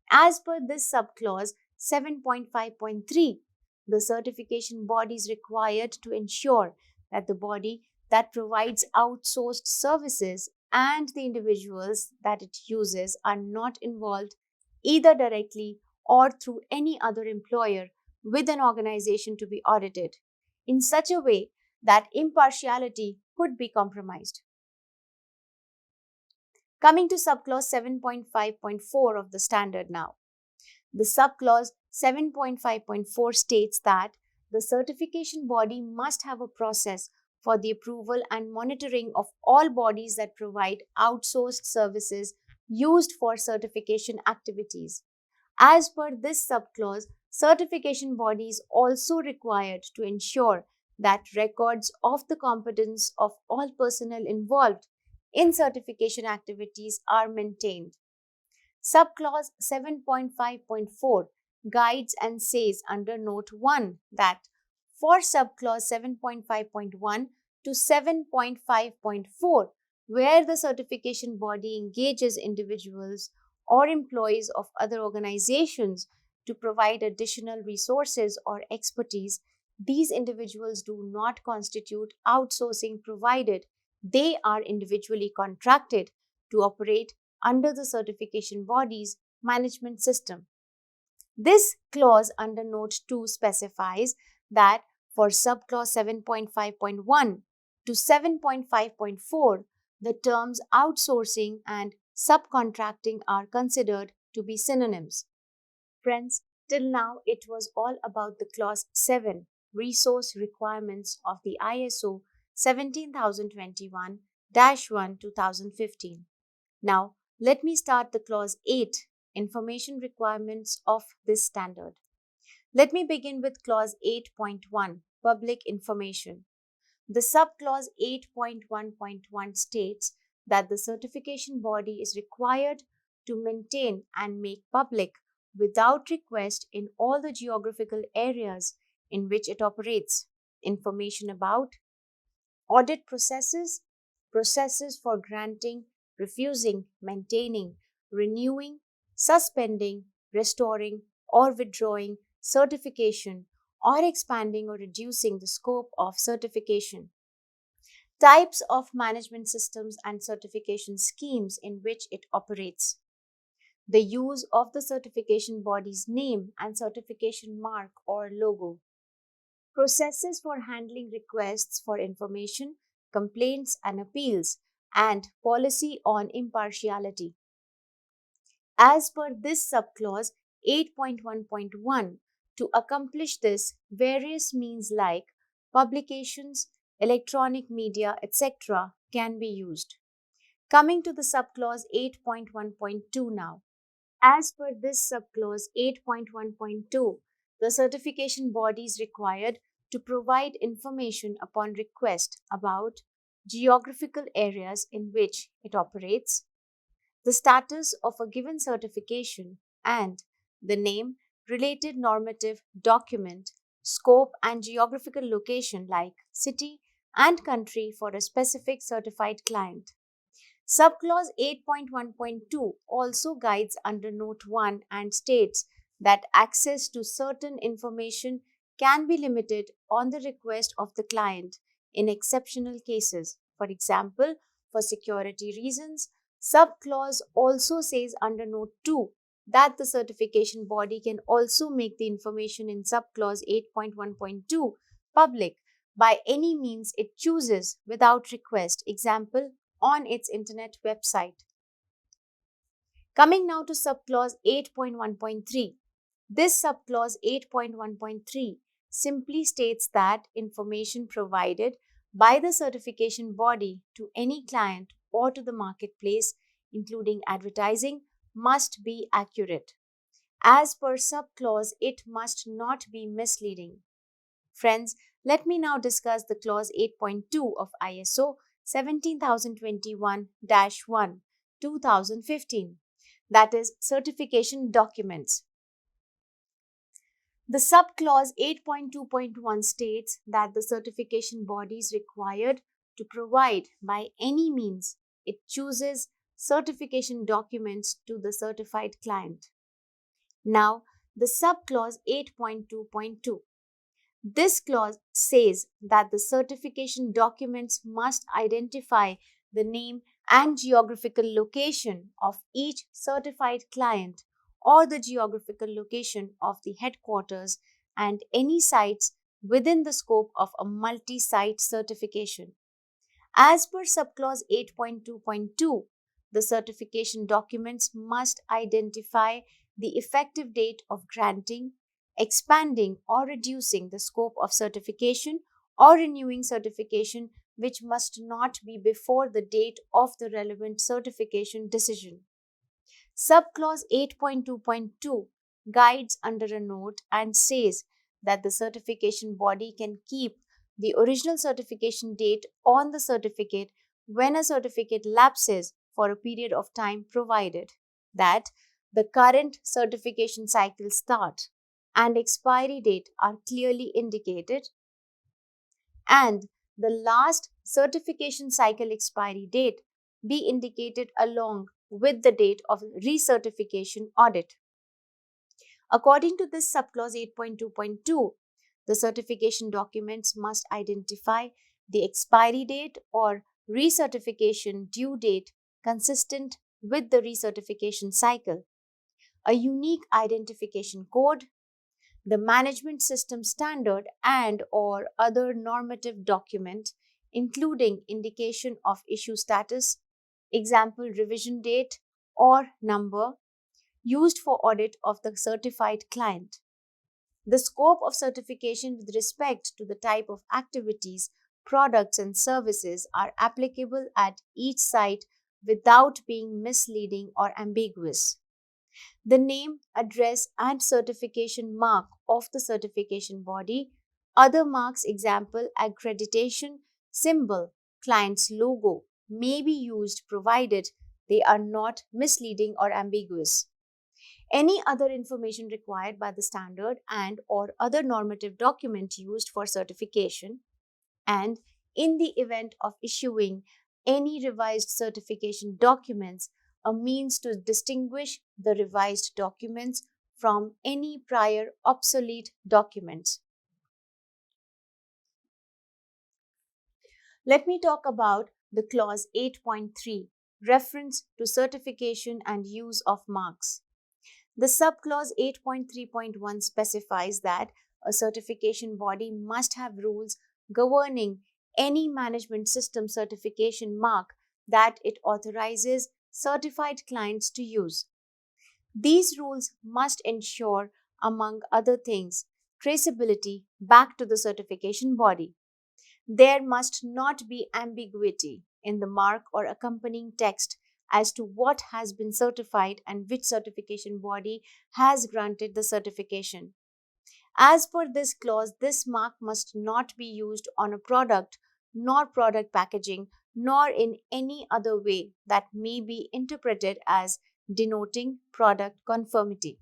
[SPEAKER 1] As per this subclause 7.5.3, the certification body is required to ensure that the body that provides outsourced services and the individuals that it uses are not involved either directly or through any other employer with an organization to be audited in such a way that impartiality could be compromised. Coming to subclause 7.5.4 of the standard now. The subclause 7.5.4 states that the certification body must have a process for the approval and monitoring of all bodies that provide outsourced services used for certification activities. As per this subclause, certification body is also required to ensure that records of the competence of all personnel involved in certification activities are maintained. Subclause 7.5.4 guides and says under Note 1 that for subclause 7.5.1 to 7.5.4, where the certification body engages individuals or employees of other organizations to provide additional resources or expertise, these individuals do not constitute outsourcing provided they are individually contracted to operate under the certification body's management system. This clause under Note 2 specifies that for subclause 7.5.1 to 7.5.4, the terms outsourcing and subcontracting are considered to be synonyms. Friends, till now it was all about the clause 7, resource requirements of the ISO 17021-1 2015. Now, let me start the clause 8, information requirements of this standard. Let me begin with clause 8.1, public information. The subclause 8.1.1 states that the certification body is required to maintain and make public without request in all the geographical areas in which it operates information about audit processes, processes for granting, refusing, maintaining, renewing, suspending, restoring, or withdrawing certification, or expanding or reducing the scope of certification. Types of management systems and certification schemes in which it operates. The use of the certification body's name and certification mark or logo. Processes for handling requests for information, complaints and appeals, and policy on impartiality. As per this subclause 8.1.1, to accomplish this, various means like publications, electronic media, etc. can be used. Coming to the subclause 8.1.2 now. As per this subclause 8.1.2, the certification body is required to provide information upon request about geographical areas in which it operates, the status of a given certification, and the name, related normative document, scope, and geographical location like city and country for a specific certified client. Subclause 8.1.2 also guides under Note 1 and states that access to certain information can be limited on the request of the client in exceptional cases. For example, for security reasons, subclause also says under Note 2 that the certification body can also make the information in subclause 8.1.2 public by any means it chooses without request. Example, on its internet website. Coming now to subclause 8.1.3. This subclause 8.1.3 simply states that information provided by the certification body to any client or to the marketplace, including advertising, must be accurate. As per subclause, it must not be misleading. Friends, let me now discuss the clause 8.2 of ISO 17021-1 2015, that is certification documents. The subclause 8.2.1 states that the certification body is required to provide by any means it chooses certification documents to the certified client. Now, the subclause 8.2.2. This clause says that the certification documents must identify the name and geographical location of each certified client or the geographical location of the headquarters and any sites within the scope of a multi-site certification. As per subclause 8.2.2, the certification documents must identify the effective date of granting, expanding or reducing the scope of certification or renewing certification, which must not be before the date of the relevant certification decision. Subclause 8.2.2 guides under a note and says that the certification body can keep the original certification date on the certificate when a certificate lapses for a period of time provided that the current certification cycle start and expiry date are clearly indicated and the last certification cycle expiry date be indicated along with the date of recertification audit. According to this subclause 8.2.2, the certification documents must identify the expiry date or recertification due date consistent with the recertification cycle, a unique identification code, the management system standard and or other normative document including indication of issue status, example revision date or number used for audit of the certified client. The scope of certification with respect to the type of activities, products and services are applicable at each site without being misleading or ambiguous. The name, address, and certification mark of the certification body, other marks, example, accreditation, symbol, client's logo may be used provided they are not misleading or ambiguous. Any other information required by the standard and or other normative document used for certification, and in the event of issuing any revised certification documents, a means to distinguish the revised documents from any prior obsolete documents. Let me talk about the clause 8.3, reference to certification and use of marks. The subclause 8.3.1 specifies that a certification body must have rules governing any management system certification mark that it authorizes certified clients to use. These rules must ensure, among other things, traceability back to the certification body. There must not be ambiguity in the mark or accompanying text as to what has been certified and which certification body has granted the certification. As per this clause, this mark must not be used on a product, nor product packaging, nor in any other way that may be interpreted as denoting product conformity.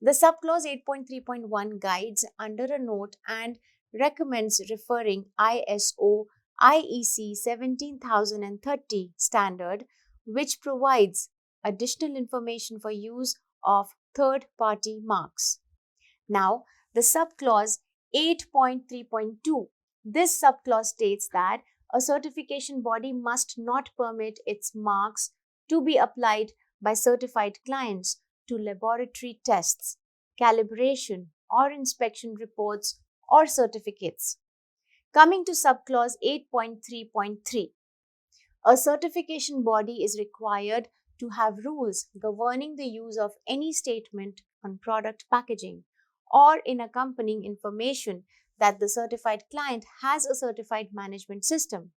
[SPEAKER 1] The subclause 8.3.1 guides under a note and recommends referring ISO IEC 17030 standard, which provides additional information for use of third-party marks. Now, the subclause 8.3.2. This subclause states that a certification body must not permit its marks to be applied by certified clients to laboratory tests, calibration, or inspection reports or certificates. Coming to subclause 8.3.3, a certification body is required to have rules governing the use of any statement on product packaging or in accompanying information that the certified client has a certified management system.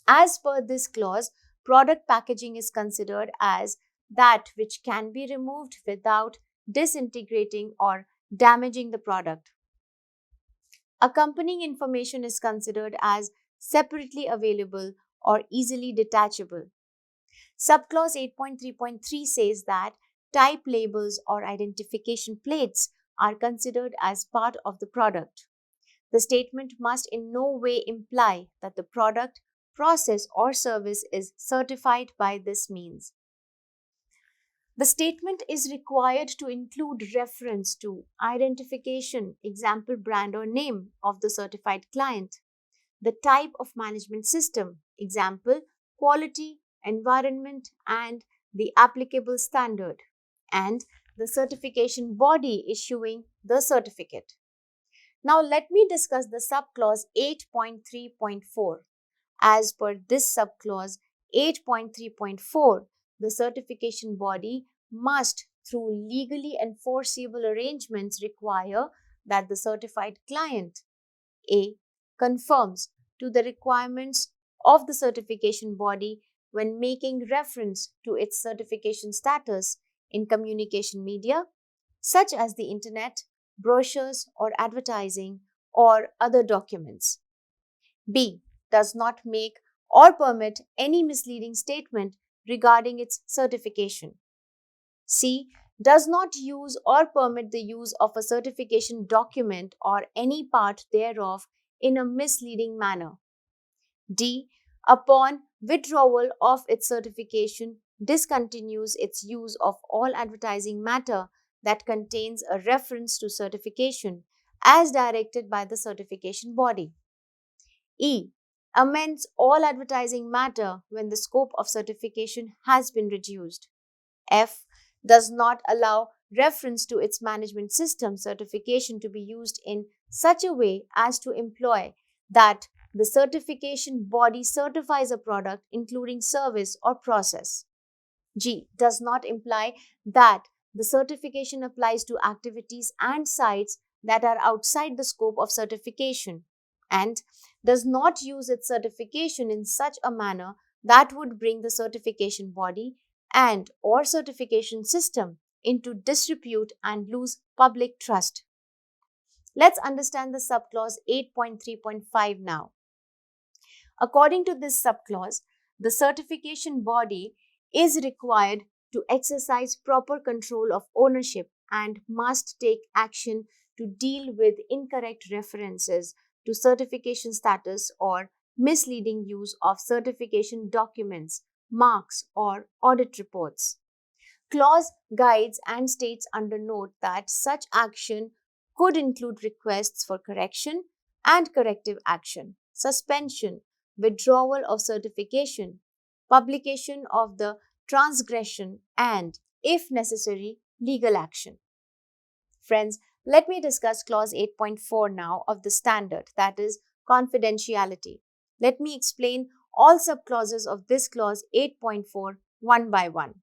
[SPEAKER 1] As per this clause, product packaging is considered as that which can be removed without disintegrating or damaging the product. Accompanying information is considered as separately available or easily detachable. Subclause 8.3.3 says that type labels or identification plates are considered as part of the product. The statement must in no way imply that the product, process, or service is certified by this means. The statement is required to include reference to identification, example brand or name of the certified client, the type of management system, example quality, environment, and the applicable standard, and the certification body issuing the certificate. Now, let me discuss the subclause 8.3.4. As per this subclause 8.3.4, the certification body must, through legally enforceable arrangements, require that the certified client A. conforms to the requirements of the certification body when making reference to its certification status in communication media, such as the internet, brochures or advertising, or other documents. B. Does not make or permit any misleading statement regarding its certification. C. Does not use or permit the use of a certification document or any part thereof in a misleading manner. D. Upon withdrawal of its certification, discontinues its use of all advertising matter that contains a reference to certification as directed by the certification body. E. Amends all advertising matter when the scope of certification has been reduced. F. Does not allow reference to its management system certification to be used in such a way as to imply that the certification body certifies a product including service or process. G. Does not imply that the certification applies to activities and sites that are outside the scope of certification, and does not use its certification in such a manner that would bring the certification body and or certification system into disrepute and lose public trust. Let's understand the subclause 8.3.5 now. According to this subclause, the certification body is required to exercise proper control of ownership and must take action to deal with incorrect references to certification status or misleading use of certification documents, marks, or audit reports. Clause guides and states under note that such action could include requests for correction and corrective action, suspension, withdrawal of certification, publication of the transgression, and, if necessary, legal action. Friends, let me discuss clause 8.4 now of the standard, that is confidentiality. Let me explain all subclauses of this clause 8.4 one by one.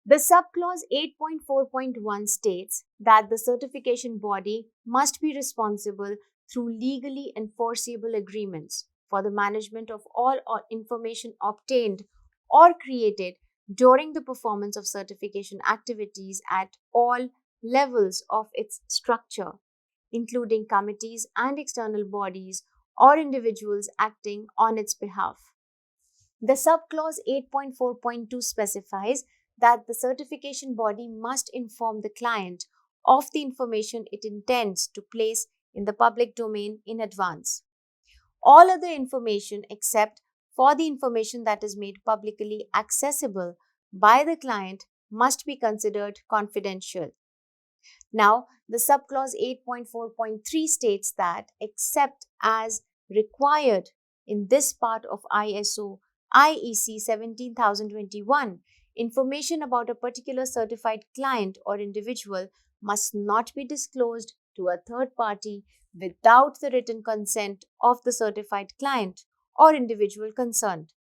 [SPEAKER 1] The subclause 8.4.1 states that the certification body must be responsible through legally enforceable agreements for the management of all information obtained or created during the performance of certification activities at all levels of its structure, including committees and external bodies or individuals acting on its behalf. The subclause 8.4.2 specifies that the certification body must inform the client of the information it intends to place in the public domain in advance. All other information except for the information that is made publicly accessible by the client must be considered confidential. Now, the subclause 8.4.3 states that, except as required in this part of ISO IEC 17021, information about a particular certified client or individual must not be disclosed to a third party without the written consent of the certified client or individual concerned.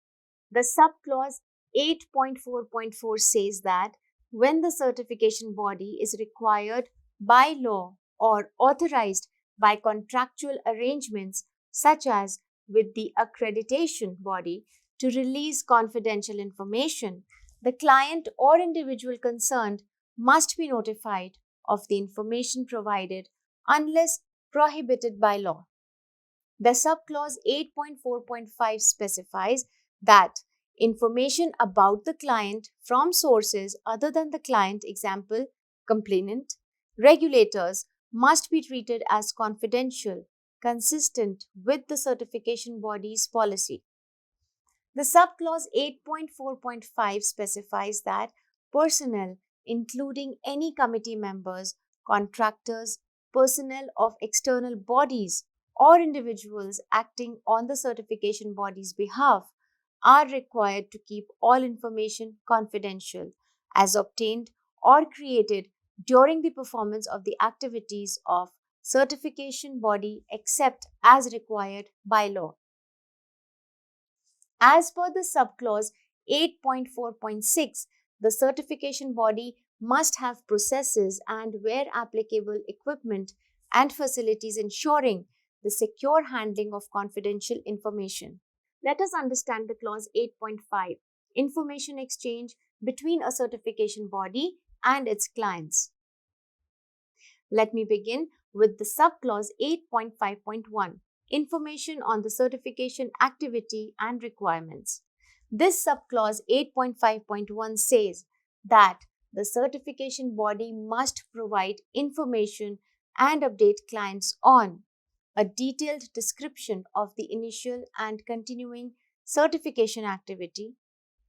[SPEAKER 1] The subclause 8.4.4 says that when the certification body is required by law or authorized by contractual arrangements, such as with the accreditation body, to release confidential information, the client or individual concerned must be notified of the information provided unless prohibited by law. The subclause 8.4.5 specifies that information about the client from sources other than the client, example, complainant, regulators, must be treated as confidential, consistent with the certification body's policy. The subclause 8.4.5 specifies that personnel, including any committee members, contractors, personnel of external bodies, or individuals acting on the certification body's behalf, are required to keep all information confidential as obtained or created during the performance of the activities of certification body except as required by law. As per the subclause 8.4.6, the certification body must have processes and, where applicable, equipment and facilities ensuring the secure handling of confidential information. Let us understand the clause 8.5, information exchange between a certification body and its clients. Let me begin with the subclause 8.5.1, information on the certification activity and requirements. This subclause 8.5.1 says that the certification body must provide information and update clients on a detailed description of the initial and continuing certification activity,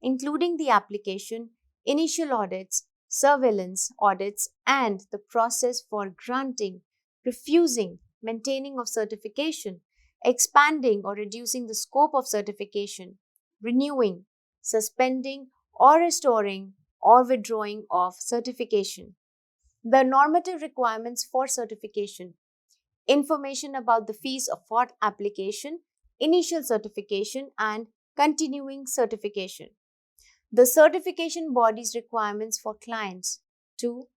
[SPEAKER 1] including the application, initial audits, surveillance audits, and the process for granting, refusing, maintaining of certification, expanding or reducing the scope of certification, renewing, suspending or restoring or withdrawing of certification. The normative requirements for certification, information about the fees for application, initial certification, and continuing certification. The certification body's requirements for clients to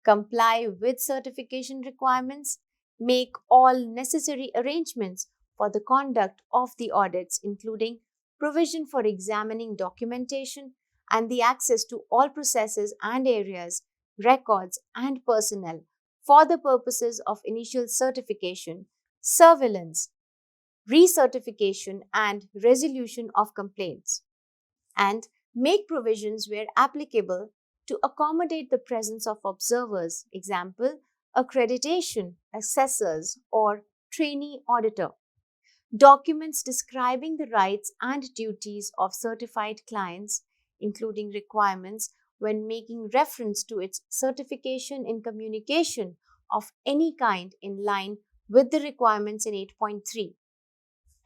[SPEAKER 1] comply with certification requirements, make all necessary arrangements for the conduct of the audits, including provision for examining documentation and the access to all processes and areas, records, and personnel for the purposes of initial certification, surveillance, recertification, and resolution of complaints, and make provisions where applicable to accommodate the presence of observers, example, accreditation, assessors, or trainee auditor. Documents describing the rights and duties of certified clients, including requirements when making reference to its certification in communication of any kind in line with the requirements in 8.3,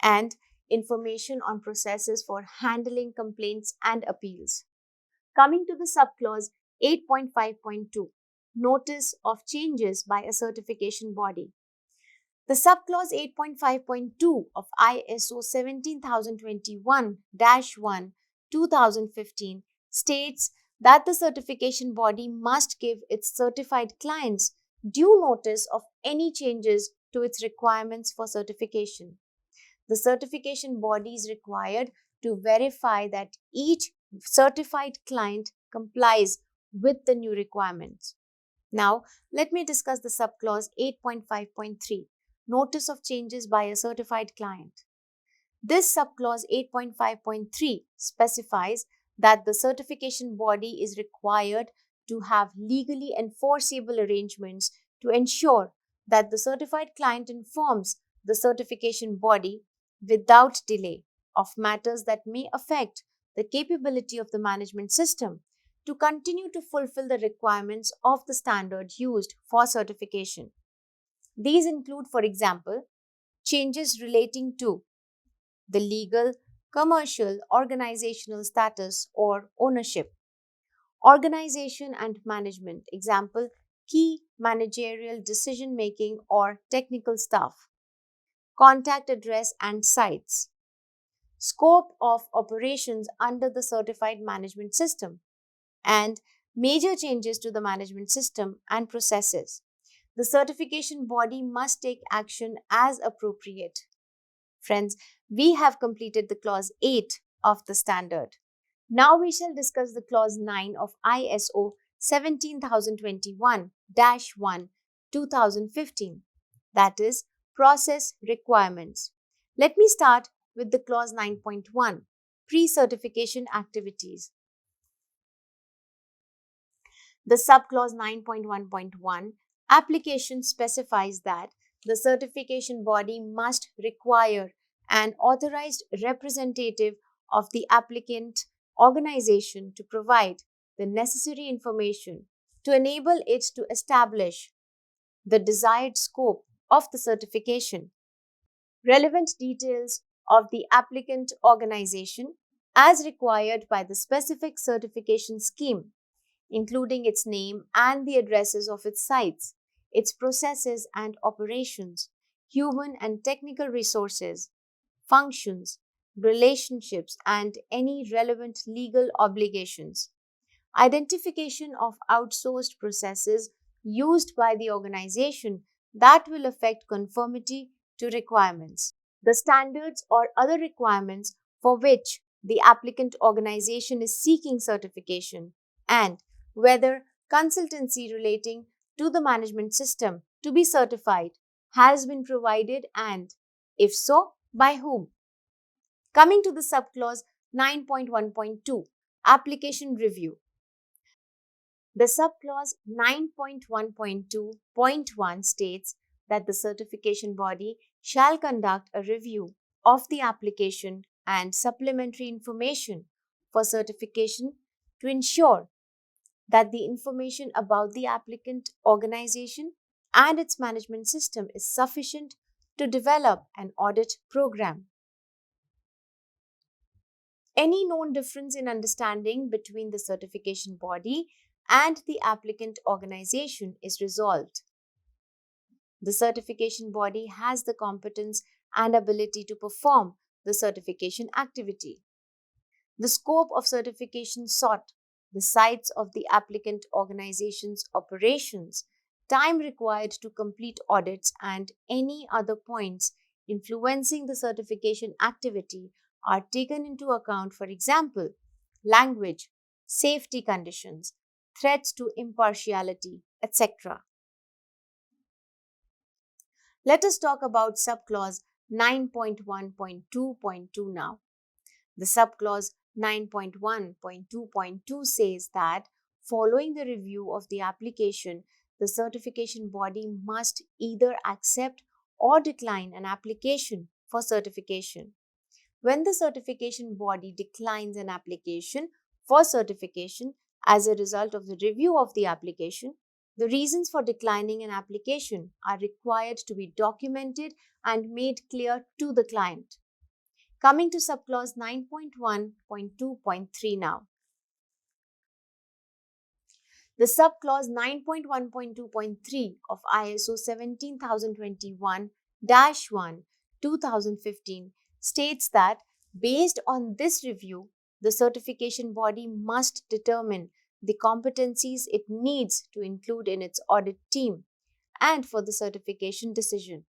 [SPEAKER 1] and information on processes for handling complaints and appeals. Coming to the subclause 8.5.2, Notice of Changes by a Certification Body. The subclause 8.5.2 of ISO 17021-1 2015 states that the certification body must give its certified clients due notice of any changes to its requirements for certification. The certification body is required to verify that each certified client complies with the new requirements. Now, let me discuss the subclause 8.5.3, Notice of Changes by a Certified Client. This subclause 8.5.3 specifies that the certification body is required to have legally enforceable arrangements to ensure that the certified client informs the certification body without delay of matters that may affect the capability of the management system to continue to fulfill the requirements of the standard used for certification. These include, for example, changes relating to the legal, commercial, organizational status or ownership, organization and management, example, key managerial decision making or technical staff, contact address and sites, scope of operations under the certified management system, and major changes to the management system and processes. The certification body must take action as appropriate. Friends, we have completed the clause 8 of the standard. Now we shall discuss the clause 9 of ISO 17021-1 2015, that is, process requirements. Let me start with the clause 9.1, pre-certification activities. The subclause 9.1.1 application specifies that the certification body must require an authorized representative of the applicant organization to provide the necessary information to enable it to establish the desired scope of the certification, relevant details of the applicant organization as required by the specific certification scheme, including its name and the addresses of its sites, its processes and operations, human and technical resources, functions, relationships, and any relevant legal obligations. Identification of outsourced processes used by the organization that will affect conformity to requirements. The standards or other requirements for which the applicant organization is seeking certification, and whether consultancy relating to the management system to be certified has been provided, and if so, by whom. Coming to the subclause 9.1.2, application review. The subclause 9.1.2.1 states that the certification body shall conduct a review of the application and supplementary information for certification to ensure that the information about the applicant organization and its management system is sufficient to develop an audit program. Any known difference in understanding between the certification body and the applicant organization is resolved. The certification body has the competence and ability to perform the certification activity. The scope of certification sought, the sites of the applicant organization's operations, time required to complete audits, and any other points influencing the certification activity are taken into account, for example, language, safety conditions, threats to impartiality, etc. Let us talk about subclause 9.1.2.2 now. The subclause 9.1.2.2 says that following the review of the application, the certification body must either accept or decline an application for certification. When the certification body declines an application for certification as a result of the review of the application, the reasons for declining an application are required to be documented and made clear to the client. Coming to subclause 9.1.2.3 now. The subclause 9.1.2.3 of ISO 17021-1 2015 states that based on this review, the certification body must determine the competencies it needs to include in its audit team and for the certification decision.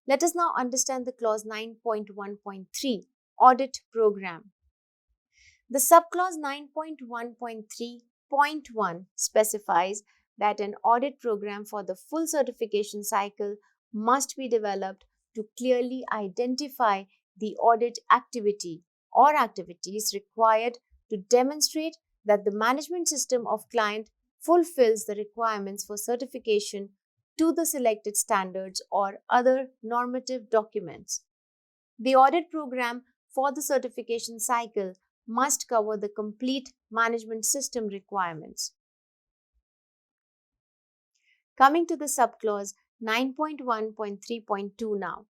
[SPEAKER 1] Let us now understand the clause 9.1.3 audit program. The subclause 9.1.3.1 specifies that an audit program for the full certification cycle must be developed to clearly identify the audit activity or activities required to demonstrate that the management system of client fulfills the requirements for certification to the selected standards or other normative documents. The audit program for the certification cycle must cover the complete management system requirements. Coming to the subclause 9.1.3.2 now.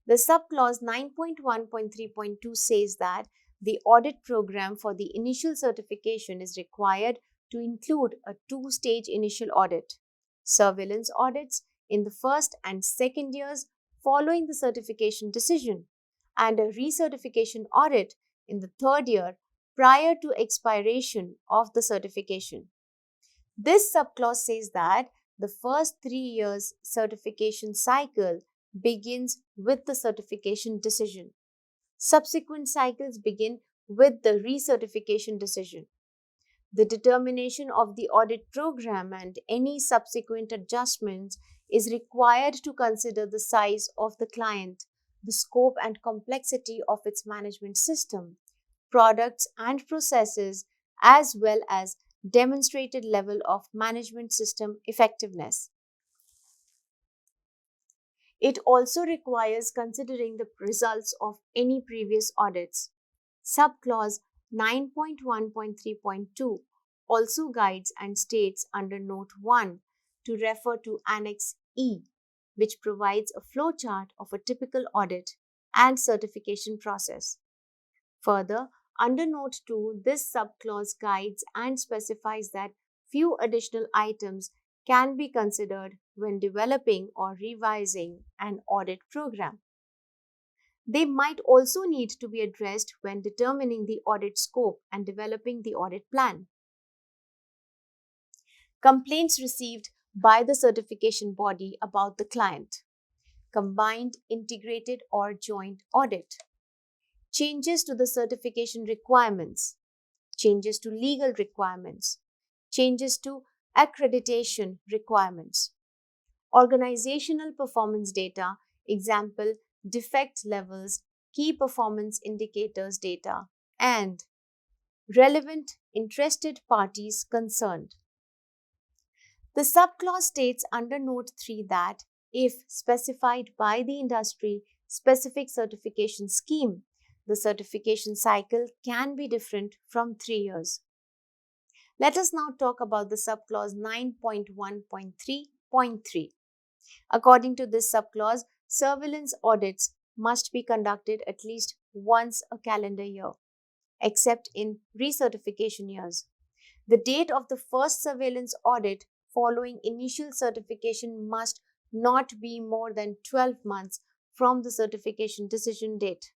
[SPEAKER 1] The subclause 9.1.3.2 says that the audit program for the initial certification is required to include a two-stage initial audit, surveillance audits in the first and second years following the certification decision, and a recertification audit in the third year prior to expiration of the certification. This subclause says that the first 3 years certification cycle begins with the certification decision. Subsequent cycles begin with the recertification decision. The determination of the audit program and any subsequent adjustments is required to consider the size of the client, the scope and complexity of its management system, products and processes, as well as demonstrated level of management system effectiveness. It also requires considering the results of any previous audits. Subclause 9.1.3.2 also guides and states under Note 1 to refer to Annex E, which provides a flowchart of a typical audit and certification process. Further, under Note 2, this subclause guides and specifies that few additional items can be considered when developing or revising an audit program. They might also need to be addressed when determining the audit scope and developing the audit plan. Complaints received by the certification body about the client. Combined, integrated, or joint audit. Changes to the certification requirements. Changes to legal requirements. Changes to accreditation requirements. Organizational performance data, example, defect levels, key performance indicators data, and relevant interested parties concerned. The subclause states under Note 3 that if specified by the industry specific certification scheme, the certification cycle can be different from 3 years. Let us now talk about the subclause 9.1.3.3. According to this subclause, surveillance audits must be conducted at least once a calendar year, except in recertification years. The date of the first surveillance audit following initial certification must not be more than 12 months from the certification decision date.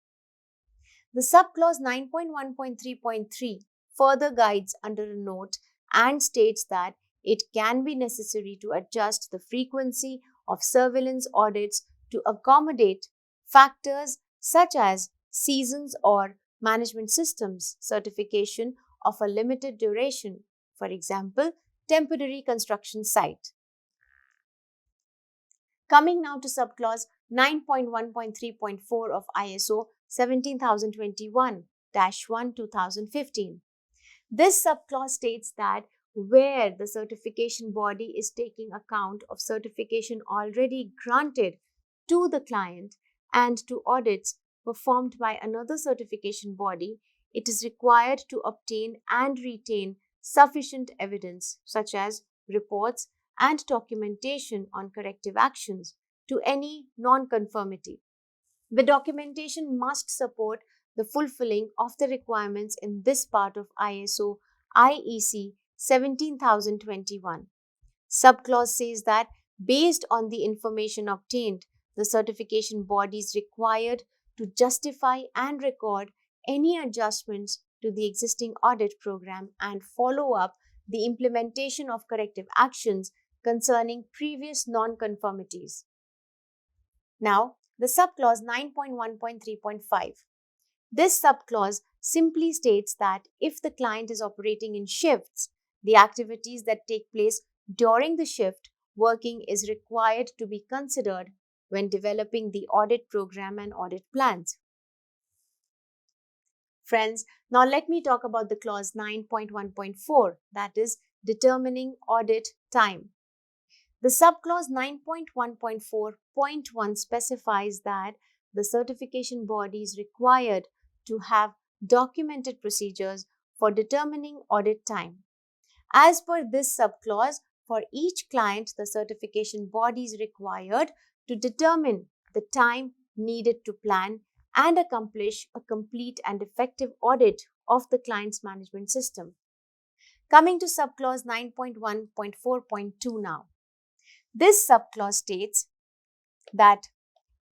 [SPEAKER 1] The subclause 9.1.3.3 further guides under a note and states that it can be necessary to adjust the frequency of surveillance audits to accommodate factors such as seasons or management systems certification of a limited duration, for example, temporary construction site. Coming now to subclause 9.1.3.4 of ISO 17021-1 2015. This subclause states that where the certification body is taking account of certification already granted to the client and to audits performed by another certification body, it is required to obtain and retain sufficient evidence, such as reports and documentation on corrective actions, to any non-conformity. The documentation must support the fulfilling of the requirements in this part of ISO IEC 17021. Subclause says that based on the information obtained, the certification body is required to justify and record any adjustments to the existing audit program and follow up the implementation of corrective actions concerning previous non-conformities. Now, the subclause 9.1.3.5. This subclause simply states that if the client is operating in shifts, the activities that take place during the shift working is required to be considered when developing the audit program and audit plans. Friends, now let me talk about the clause 9.1.4, that is determining audit time. The subclause 9.1.4.1 specifies that the certification body is required to have documented procedures for determining audit time. As per this subclause, for each client, the certification body is required to determine the time needed to plan and accomplish a complete and effective audit of the client's management system. Coming to subclause 9.1.4.2 now. This subclause states that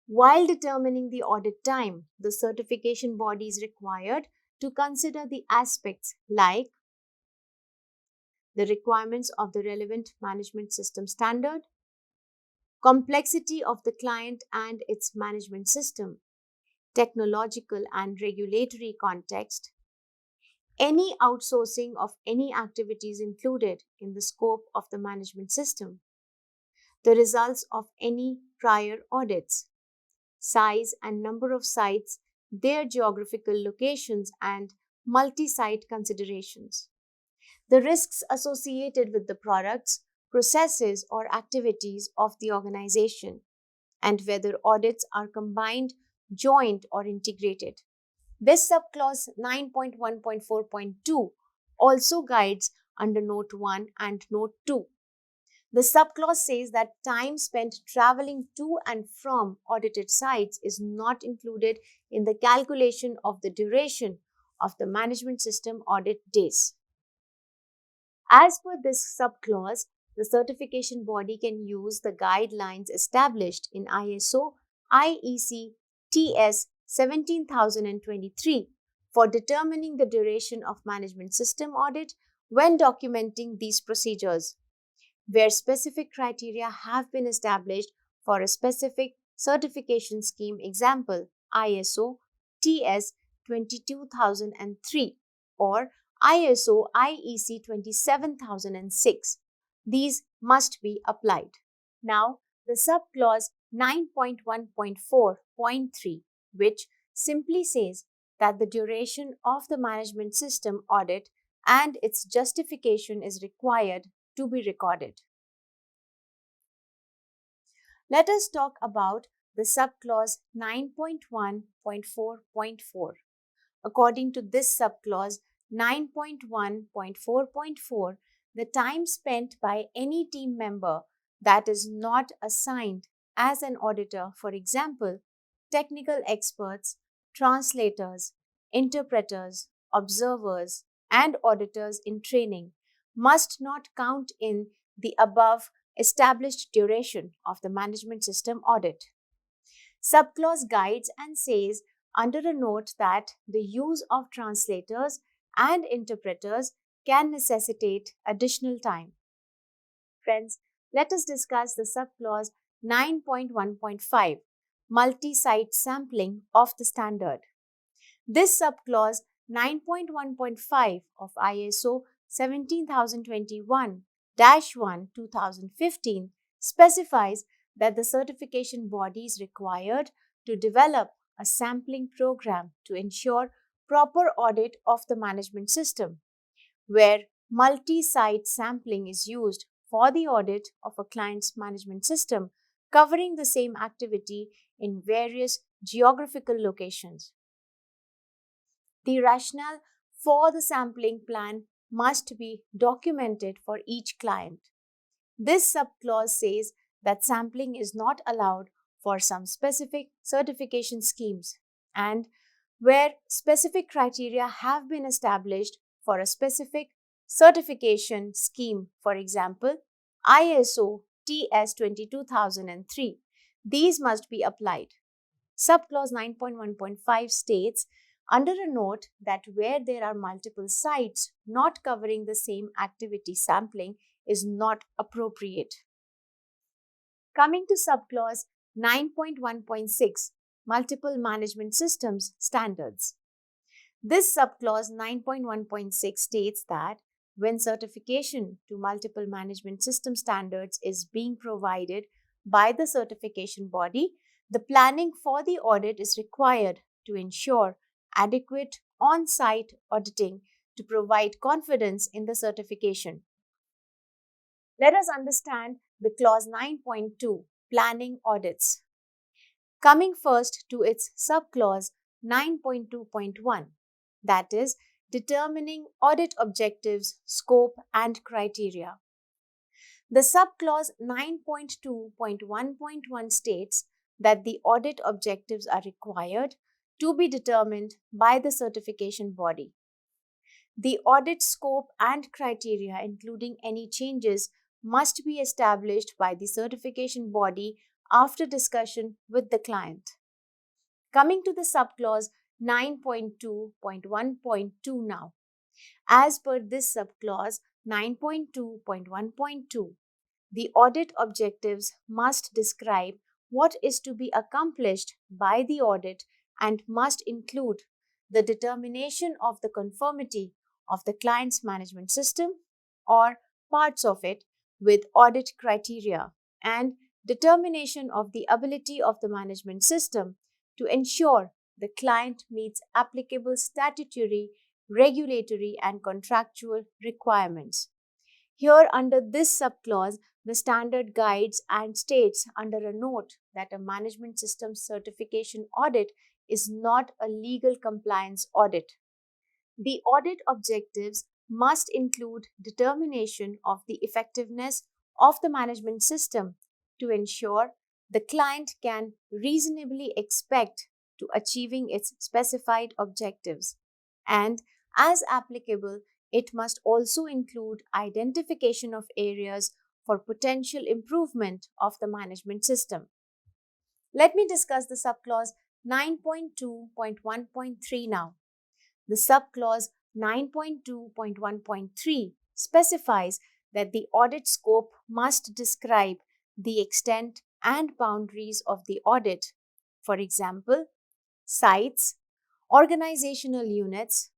[SPEAKER 1] while determining the audit time, the certification body is required to consider the aspects like the requirements of the relevant management system standard, complexity of the client and its management system, technological and regulatory context, any outsourcing of any activities included in the scope of the management system, the results of any prior audits, size and number of sites, their geographical locations, and multi-site considerations, the risks associated with the products, processes, or activities of the organization, and whether audits are combined, joint, or integrated. This subclause 9.1.4.2 also guides under Note 1 and Note 2. The subclause says that time spent traveling to and from audited sites is not included in the calculation of the duration of the management system audit days. As per this subclause, the certification body can use the guidelines established in ISO IEC TS 17023 for determining the duration of management system audit when documenting these procedures, where specific criteria have been established for a specific certification scheme, example ISO TS 22003 or ISO IEC 27006. These must be applied. Now, the subclause 9.1.4.3, which simply says that the duration of the management system audit and its justification is required to be recorded. Let us talk about the subclause 9.1.4.4. According to this subclause 9.1.4.4, the time spent by any team member that is not assigned as an auditor, for example, technical experts, translators, interpreters, observers, and auditors in training, must not count in the above established duration of the management system audit. Subclause guides and says under a note that the use of translators and interpreters can necessitate additional time. Friends, let us discuss the subclause 9.1.5, multi-site sampling of the standard. This subclause 9.1.5 of ISO 17021-1 2015 specifies that the certification body is required to develop a sampling program to ensure proper audit of the management system, where multi-site sampling is used for the audit of a client's management system, covering the same activity in various geographical locations. The rationale for the sampling plan must be documented for each client. This subclause says that sampling is not allowed for some specific certification schemes, and where specific criteria have been established for a specific certification scheme, for example, ISO TS 22003, these must be applied. Subclause 9.1.5 states under a note that where there are multiple sites not covering the same activity, sampling is not appropriate. Coming to subclause 9.1.6, multiple management systems standards. This subclause 9.1.6 states that when certification to multiple management system standards is being provided by the certification body, the planning for the audit is required to ensure adequate on-site auditing to provide confidence in the certification. Let us understand the clause 9.2, planning audits. Coming first to its subclause 9.2.1, that is, determining audit objectives, scope, and criteria. The subclause 9.2.1.1 states that the audit objectives are required to be determined by the certification body. The audit scope and criteria, including any changes, must be established by the certification body after discussion with the client. Coming to the subclause 9.2.1.2 now. As per this subclause 9.2.1.2, the audit objectives must describe what is to be accomplished by the audit and must include the determination of the conformity of the client's management system or parts of it with audit criteria and determination of the ability of the management system to ensure the client meets applicable statutory, regulatory, and contractual requirements. Here, under this subclause, the standard guides and states under a note that a management system certification audit is not a legal compliance audit. The audit objectives must include determination of the effectiveness of the management system to ensure the client can reasonably expect to achieving its specified objectives. And as applicable, it must also include identification of areas for potential improvement of the management system. Let me discuss the subclause 9.2.1.3 now. The subclause 9.2.1.3 specifies that the audit scope must describe the extent and boundaries of the audit. For example, sites, organizational units,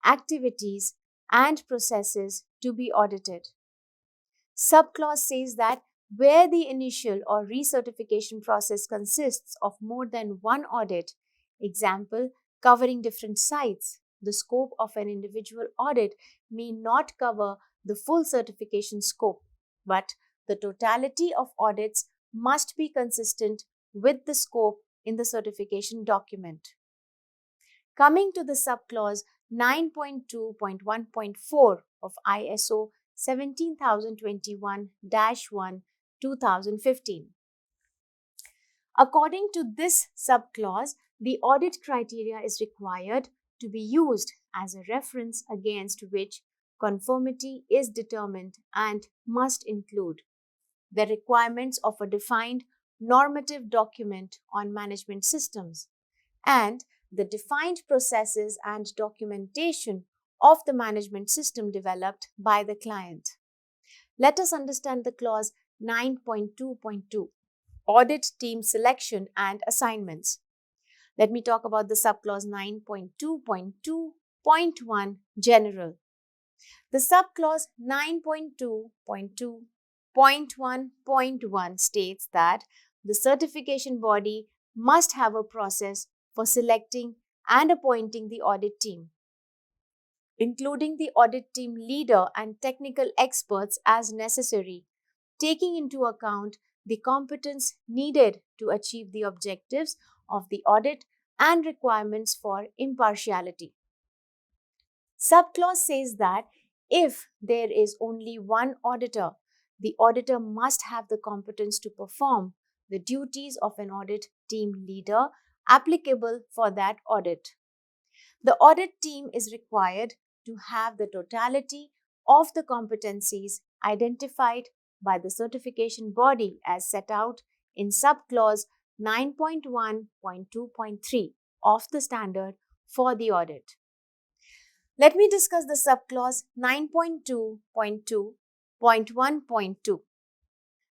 [SPEAKER 1] activities, and processes to be audited. Subclause says that where the initial or recertification process consists of more than one audit, example, covering different sites, the scope of an individual audit may not cover the full certification scope, but the totality of audits must be consistent with the scope in the certification document. Coming to the subclause 9.2.1.4 of ISO 17021-1 2015. According to this subclause, the audit criteria is required to be used as a reference against which conformity is determined and must include the requirements of a defined normative document on management systems and the defined processes and documentation of the management system developed by the client. Let us understand the clause 9.2.2, audit team selection and assignments. Let me talk about the subclause 9.2.2.1, general. The subclause 9.2.2 .1.1 states that the certification body must have a process for selecting and appointing the audit team, including the audit team leader and technical experts as necessary, taking into account the competence needed to achieve the objectives of the audit and requirements for impartiality. Subclause says that if there is only one auditor, the auditor must have the competence to perform the duties of an audit team leader applicable for that audit. The audit team is required to have the totality of the competencies identified by the certification body as set out in subclause 9.1.2.3 of the standard for the audit. Let me discuss the subclause 9.2.2.1.2.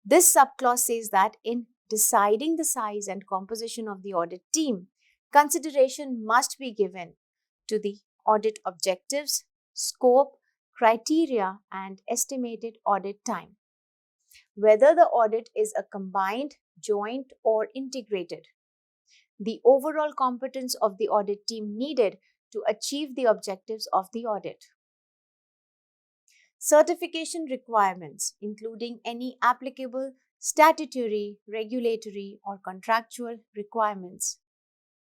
[SPEAKER 1] This subclause says that in deciding the size and composition of the audit team, consideration must be given to the audit objectives, scope, criteria, and estimated audit time. Whether the audit is a combined, joint, or integrated, the overall competence of the audit team needed to achieve the objectives of the audit. Certification requirements, including any applicable statutory, regulatory, or contractual requirements,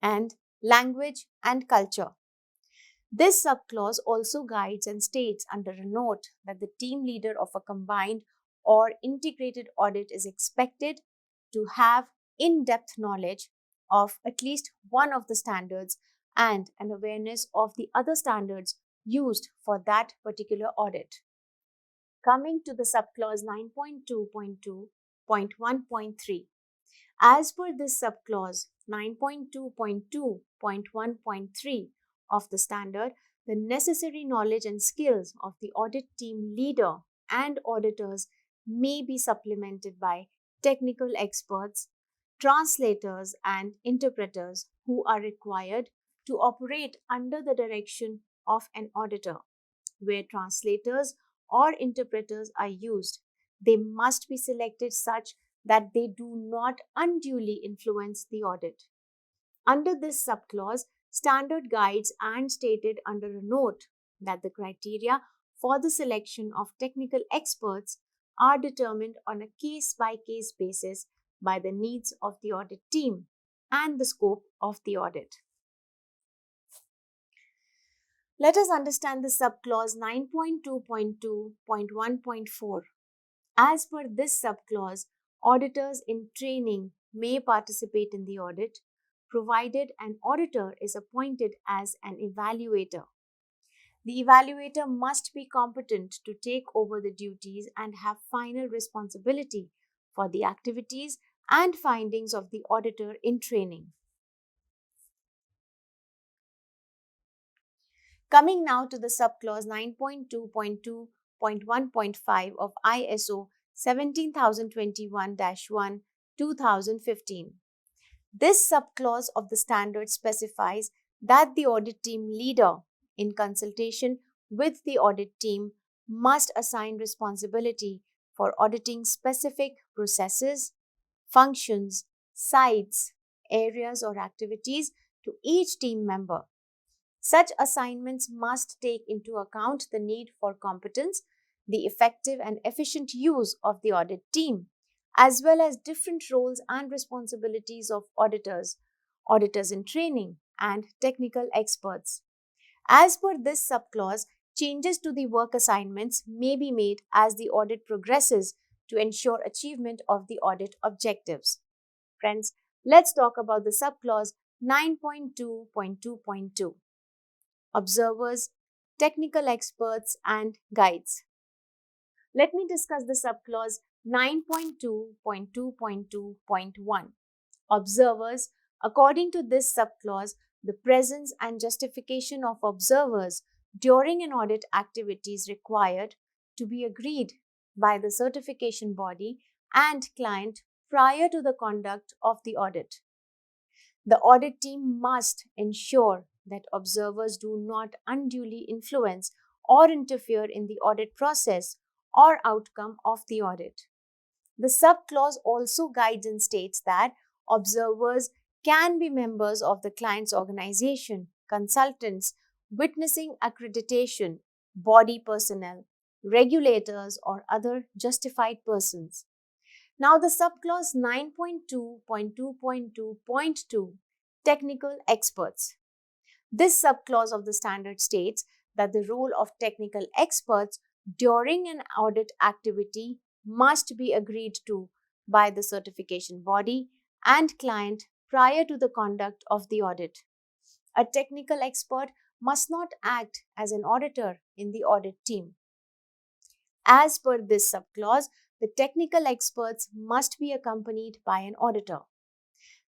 [SPEAKER 1] and language and culture. This subclause also guides and states under a note that the team leader of a combined or integrated audit is expected to have in-depth knowledge of at least one of the standards and an awareness of the other standards used for that particular audit. Coming to the subclause 9.2.2.1.3. As per this subclause 9.2.2.1.3 of the standard, the necessary knowledge and skills of the audit team leader and auditors may be supplemented by technical experts, translators, and interpreters who are required to operate under the direction of an auditor. Where translators or interpreters are used, they must be selected such that they do not unduly influence the audit. Under this subclause, standard guides and stated under a note that the criteria for the selection of technical experts are determined on a case-by-case basis by the needs of the audit team and the scope of the audit. Let us understand the subclause 9.2.2.1.4. As per this subclause, auditors in training may participate in the audit, provided an auditor is appointed as an evaluator. The evaluator must be competent to take over the duties and have final responsibility for the activities and findings of the auditor in training. Coming now to the subclause 9.2.2.1.5 of ISO 17021-1 2015. This subclause of the standard specifies that the audit team leader, in consultation with the audit team, must assign responsibility for auditing specific processes, functions, sites, areas, or activities to each team member. Such assignments must take into account the need for competence, the effective and efficient use of the audit team, as well as different roles and responsibilities of auditors, auditors in training, and technical experts. As per this subclause, changes to the work assignments may be made as the audit progresses to ensure achievement of the audit objectives. Friends, let's talk about the subclause 9.2.2.2. Observers, technical experts, and guides. Let me discuss the subclause 9.2.2.2.1. Observers. According to this subclause, the presence and justification of observers during an audit activity is required to be agreed by the certification body and client prior to the conduct of the audit. The audit team must ensure that observers do not unduly influence or interfere in the audit process or outcome of the audit. The subclause also guides and states that observers can be members of the client's organization, consultants, witnessing accreditation, body personnel, regulators, or other justified persons. Now, the subclause 9.2.2.2.2 technical experts. This subclause of the standard states that the role of technical experts during an audit activity must be agreed to by the certification body and client prior to the conduct of the audit. A technical expert must not act as an auditor in the audit team. As per this subclause, the technical experts must be accompanied by an auditor.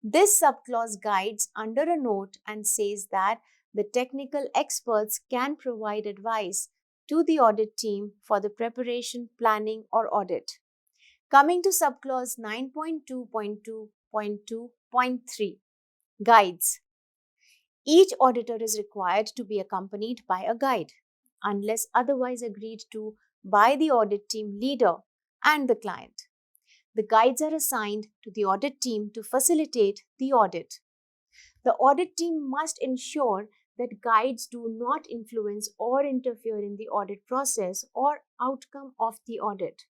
[SPEAKER 1] This subclause guides under a note and says that the technical experts can provide advice to the audit team for the preparation, planning, or audit. Coming to subclause 9.2.2.2.3 guides. Each auditor is required to be accompanied by a guide, unless otherwise agreed to by the audit team leader and the client. The guides are assigned to the audit team to facilitate the audit. The audit team must ensure that guides do not influence or interfere in the audit process or outcome of the audit.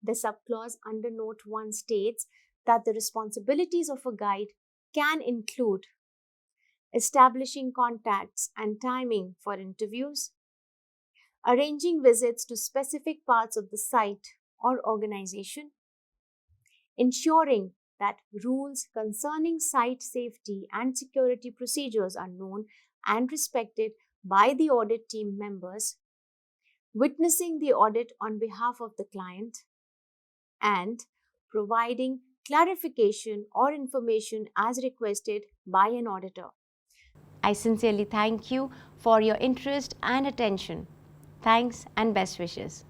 [SPEAKER 1] The subclause under Note 1 states that the responsibilities of a guide can include establishing contacts and timing for interviews, arranging visits to specific parts of the site or organization, ensuring that rules concerning site safety and security procedures are known and respected by the audit team members, witnessing the audit on behalf of the client, and providing clarification or information as requested by an auditor. I sincerely thank you for your interest and attention. Thanks and best wishes.